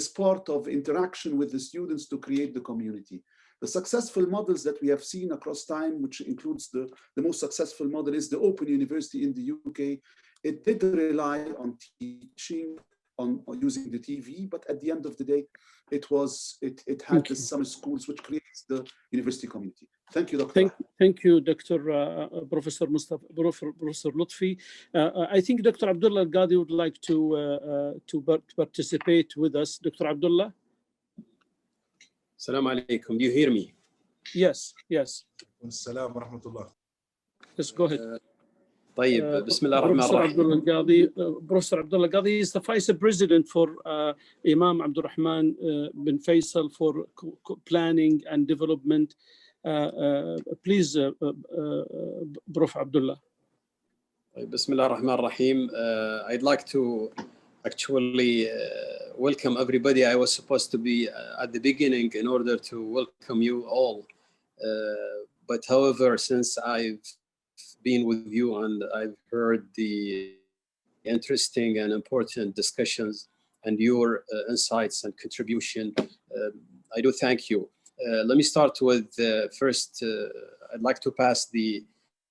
Speaker 5: part of interaction with the students to create the community? The successful models that we have seen across time, which includes the most successful model is the Open University in the UK. It did rely on teaching, on using the TV, but at the end of the day, it had the summer schools, which creates the university community. Thank you, Dr.
Speaker 1: Thank you, Dr. Professor Mustafa, Professor Lutfi. I think Dr. Abdullah Al-Qadi would like to participate with us. Dr. Abdullah?
Speaker 6: Assalamu alaikum. Do you hear me?
Speaker 1: Yes, yes.
Speaker 4: Assalamu rahmatullah.
Speaker 1: Just go ahead.
Speaker 6: طيب بسم الله الرحمن الرحيم.
Speaker 1: Professor Abdullah Al-Qadi is the Vice President for Imam Abdul Rahman bin Faisal for planning and development. Please, Prof. Abdullah.
Speaker 6: بسم الله الرحمن الرحيم. I'd like to actually welcome everybody. I was supposed to be at the beginning in order to welcome you all. But however, since I've been with you and I've heard the interesting and important discussions and your insights and contribution, I do thank you. Let me start with first, I'd like to pass the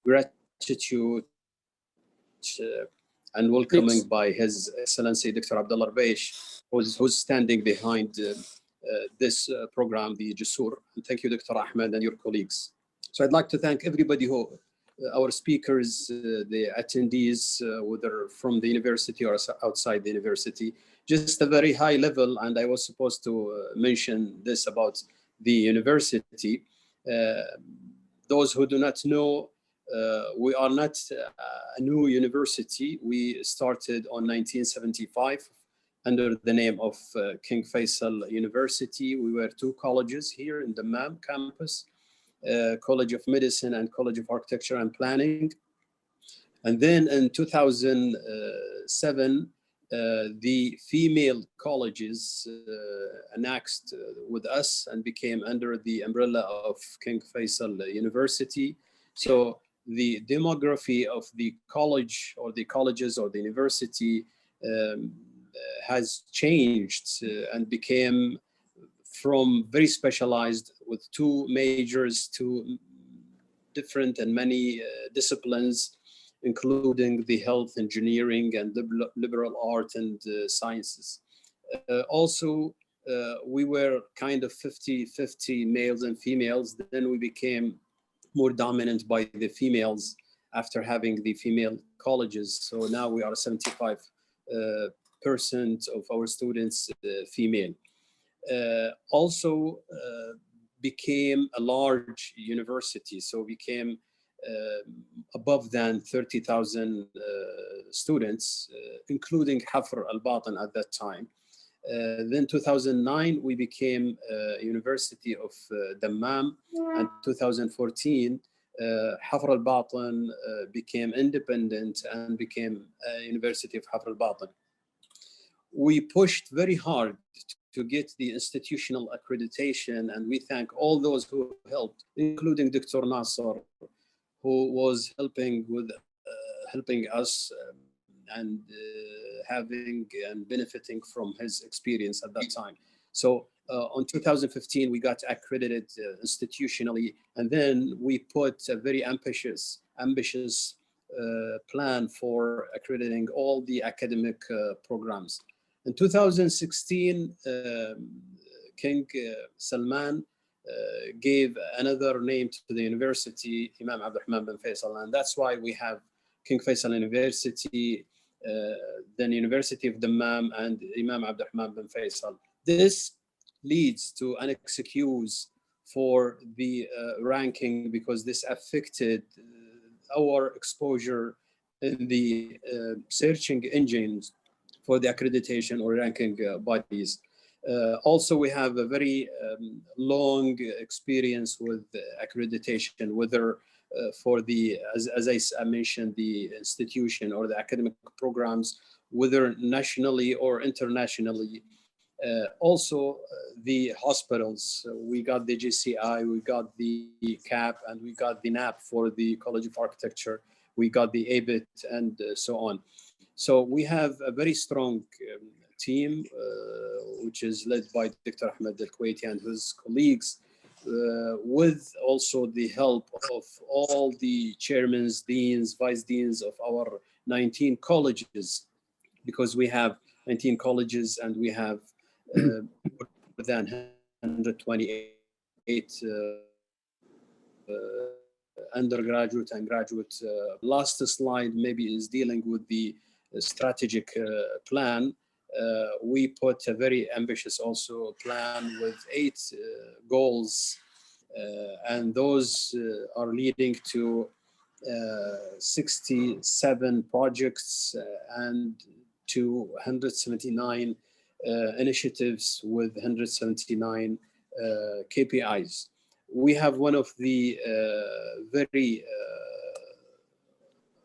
Speaker 6: gratitude and welcoming by His Excellency Dr. Abdullah Arbaish, who's standing behind this program, the Jusur. And thank you, Dr. Ahmed, and your colleagues. So I'd like to thank everybody our speakers, the attendees, whether from the university or outside the university, just a very high level. And I was supposed to mention this about the university. Those who do not know, we are not a new university. We started on 1975 under the name of King Faisal University. We were two colleges here in the Dammam campus. College of Medicine and College of Architecture and Planning. And then in 2007, the female colleges annexed with us and became under the umbrella of King Faisal University. So the demography of the college or the colleges or the university has changed and became from very specialized with 2 majors to different and many disciplines, including the health, engineering, and liberal art and sciences. Also, we were kind of 50-50 males and females. Then we became more dominant by the females after having the female colleges. So now we are 75% of our students female. Also became a large university, so became above than 30,000 students, including Hafr al-Batin at that time. Then 2009, we became University of Dammam, and 2014, Hafr al-Batin became independent and became University of Hafr al-Batin. We pushed very hard to get the institutional accreditation, and we thank all those who helped, including Dr. Nasser, who was helping us and having and benefiting from his experience at that time. So on 2015, we got accredited institutionally, and then we put a very ambitious plan for accrediting all the academic programs. In 2016, King Salman gave another name to the university, Imam Abdurrahman bin Faisal, and that's why we have King Faisal University, then University of Dammam, and Imam Abdurrahman bin Faisal. This leads to an excuse for the ranking, because this affected our exposure in the searching engines for the accreditation or ranking bodies. Also, we have a very long experience with accreditation, whether for the, as I mentioned, the institution or the academic programs, whether nationally or internationally. Also, the hospitals, we got the GCI, we got the CAP, and we got the NAP for the College of Architecture, we got the ABIT, and so on. So we have a very strong team, which is led by Dr. Ahmed Al-Kuwaiti and his colleagues, with also the help of all the chairmen, deans, vice deans of our 19 colleges, because we have 19 colleges and we have more than 128 undergraduate and graduate. Last slide maybe is dealing with the strategic plan. We put a very ambitious also plan with 8 goals, and those are leading to 67 projects and 279 initiatives with 179 KPIs. We have one of the very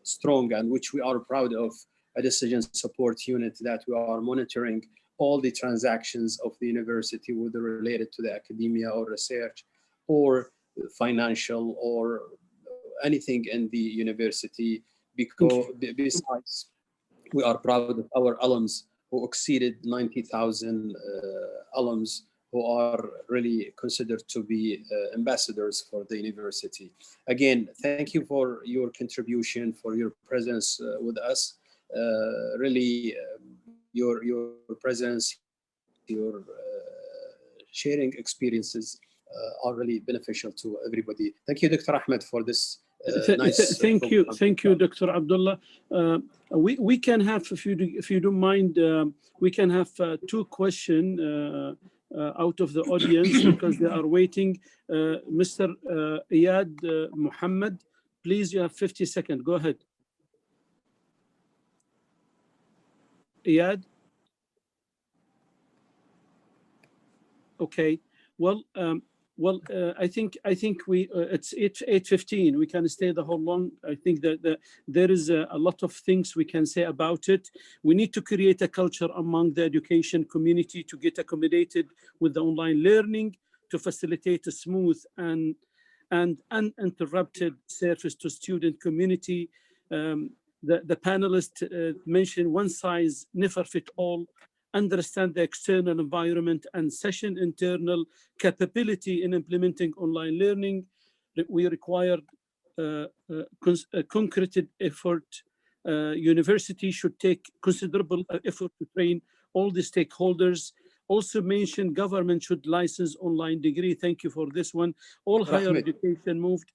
Speaker 6: strong, and which we are proud of, a decision support unit that we are monitoring all the transactions of the university, whether related to the academia or research or financial or anything in the university, because besides, we are proud of our alums who exceeded 90,000 alums who are really considered to be ambassadors for the university. Again, thank you for your contribution, for your presence with us. Really, your presence, your sharing experiences are really beneficial to everybody. Thank you, Dr. Ahmed, for this nice
Speaker 1: thank you, Dr. Abdullah. We can have, if you don't mind, we can have 2 questions out of the audience because they are waiting. Mr. Iyad Muhammad, please, you have 50 seconds. Go ahead. Iyad? Okay. Well, I think we it's 8:15. We can stay the whole long. I think that there is a lot of things we can say about it. We need to create a culture among the education community to get accommodated with the online learning, to facilitate a smooth and uninterrupted service to student community. The panelists mentioned one size never fit all, understand the external environment and session internal capability in implementing online learning. We required a concrete effort. University should take considerable effort to train all the stakeholders. Also mentioned government should license online degree. Thank you for this one. All higher education moved.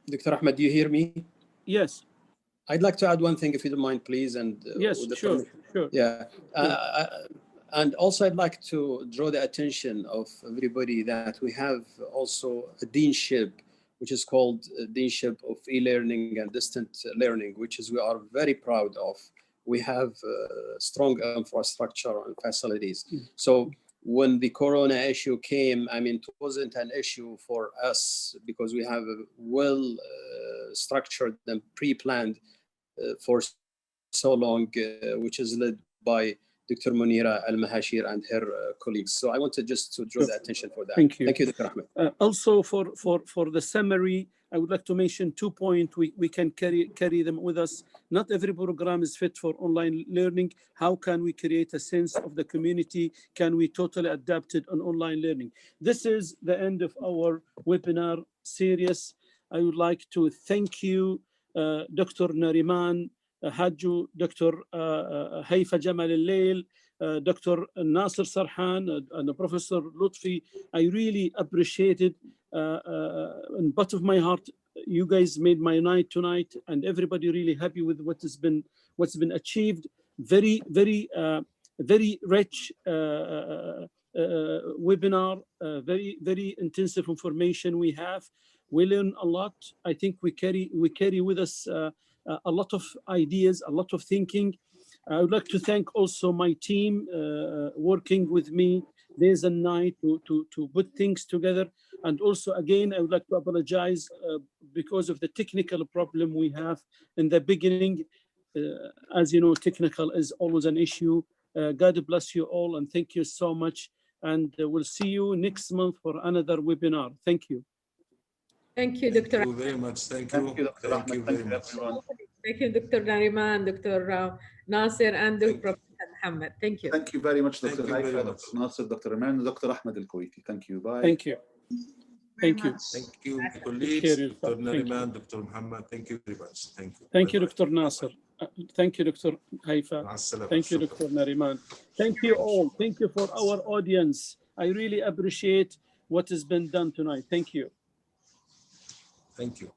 Speaker 6: Dr. Ahmed, do you hear me?
Speaker 1: Yes.
Speaker 6: I'd like to add one thing, if you don't mind, please. And
Speaker 1: yes, sure.
Speaker 6: Yeah. And also, I'd like to draw the attention of everybody that we have also a deanship, which is called Deanship of E-Learning and Distant Learning, which is we are very proud of. We have strong infrastructure and facilities. So when the Corona issue came, I mean, it wasn't an issue for us because we have a well structured and pre-planned for so long, which is led by Dr. Munira Al-Mahashir and her colleagues. So I wanted just to draw the attention for that.
Speaker 1: Thank you.
Speaker 6: Thank you, Dr. Ahmed.
Speaker 1: Also for the summary, I would like to mention 2 points. We can carry them with us. Not every program is fit for online learning. How can we create a sense of the community? Can we totally adapt it on online learning? This is the end of our webinar series. I would like to thank you, Dr. Nariman Hadju, Dr. Haifa Jamal al-Lail, Dr. Nasser Sarhan, and Professor Lutfi. I really appreciated, in the bottom of my heart, you guys made my night tonight, and everybody really happy with what's been achieved. Very rich webinar, very intensive information we have. We learn a lot. I think we carry with us a lot of ideas, a lot of thinking. I would like to thank also my team working with me days and night to put things together. And also, again, I would like to apologize because of the technical problem we have in the beginning. As you know, technical is always an issue. God bless you all, and thank you so much. And we'll see you next month for another webinar. Thank you.
Speaker 2: Thank you, Dr.
Speaker 4: Thank you very much. Thank you. Thank you very much.
Speaker 2: Thank you, Dr. Nariman, Dr. Nasser, and Dr. Mohammed. Thank you.
Speaker 5: Thank you very much, Dr. Haifa, Dr. Nasser, Dr. Rahman, and Dr. Ahmed Al-Kuwaiti. Thank you. Bye.
Speaker 1: Thank you. Thank you.
Speaker 4: Thank you, colleagues, Dr. Nariman, Dr. Muhammad. Thank you very much. Thank you.
Speaker 1: Thank you, Dr. Nasser. Thank you, Dr. Haifa. Thank you, Dr. Nariman. Thank you all. Thank you for our audience. I really appreciate what has been done tonight. Thank you.
Speaker 4: Thank you.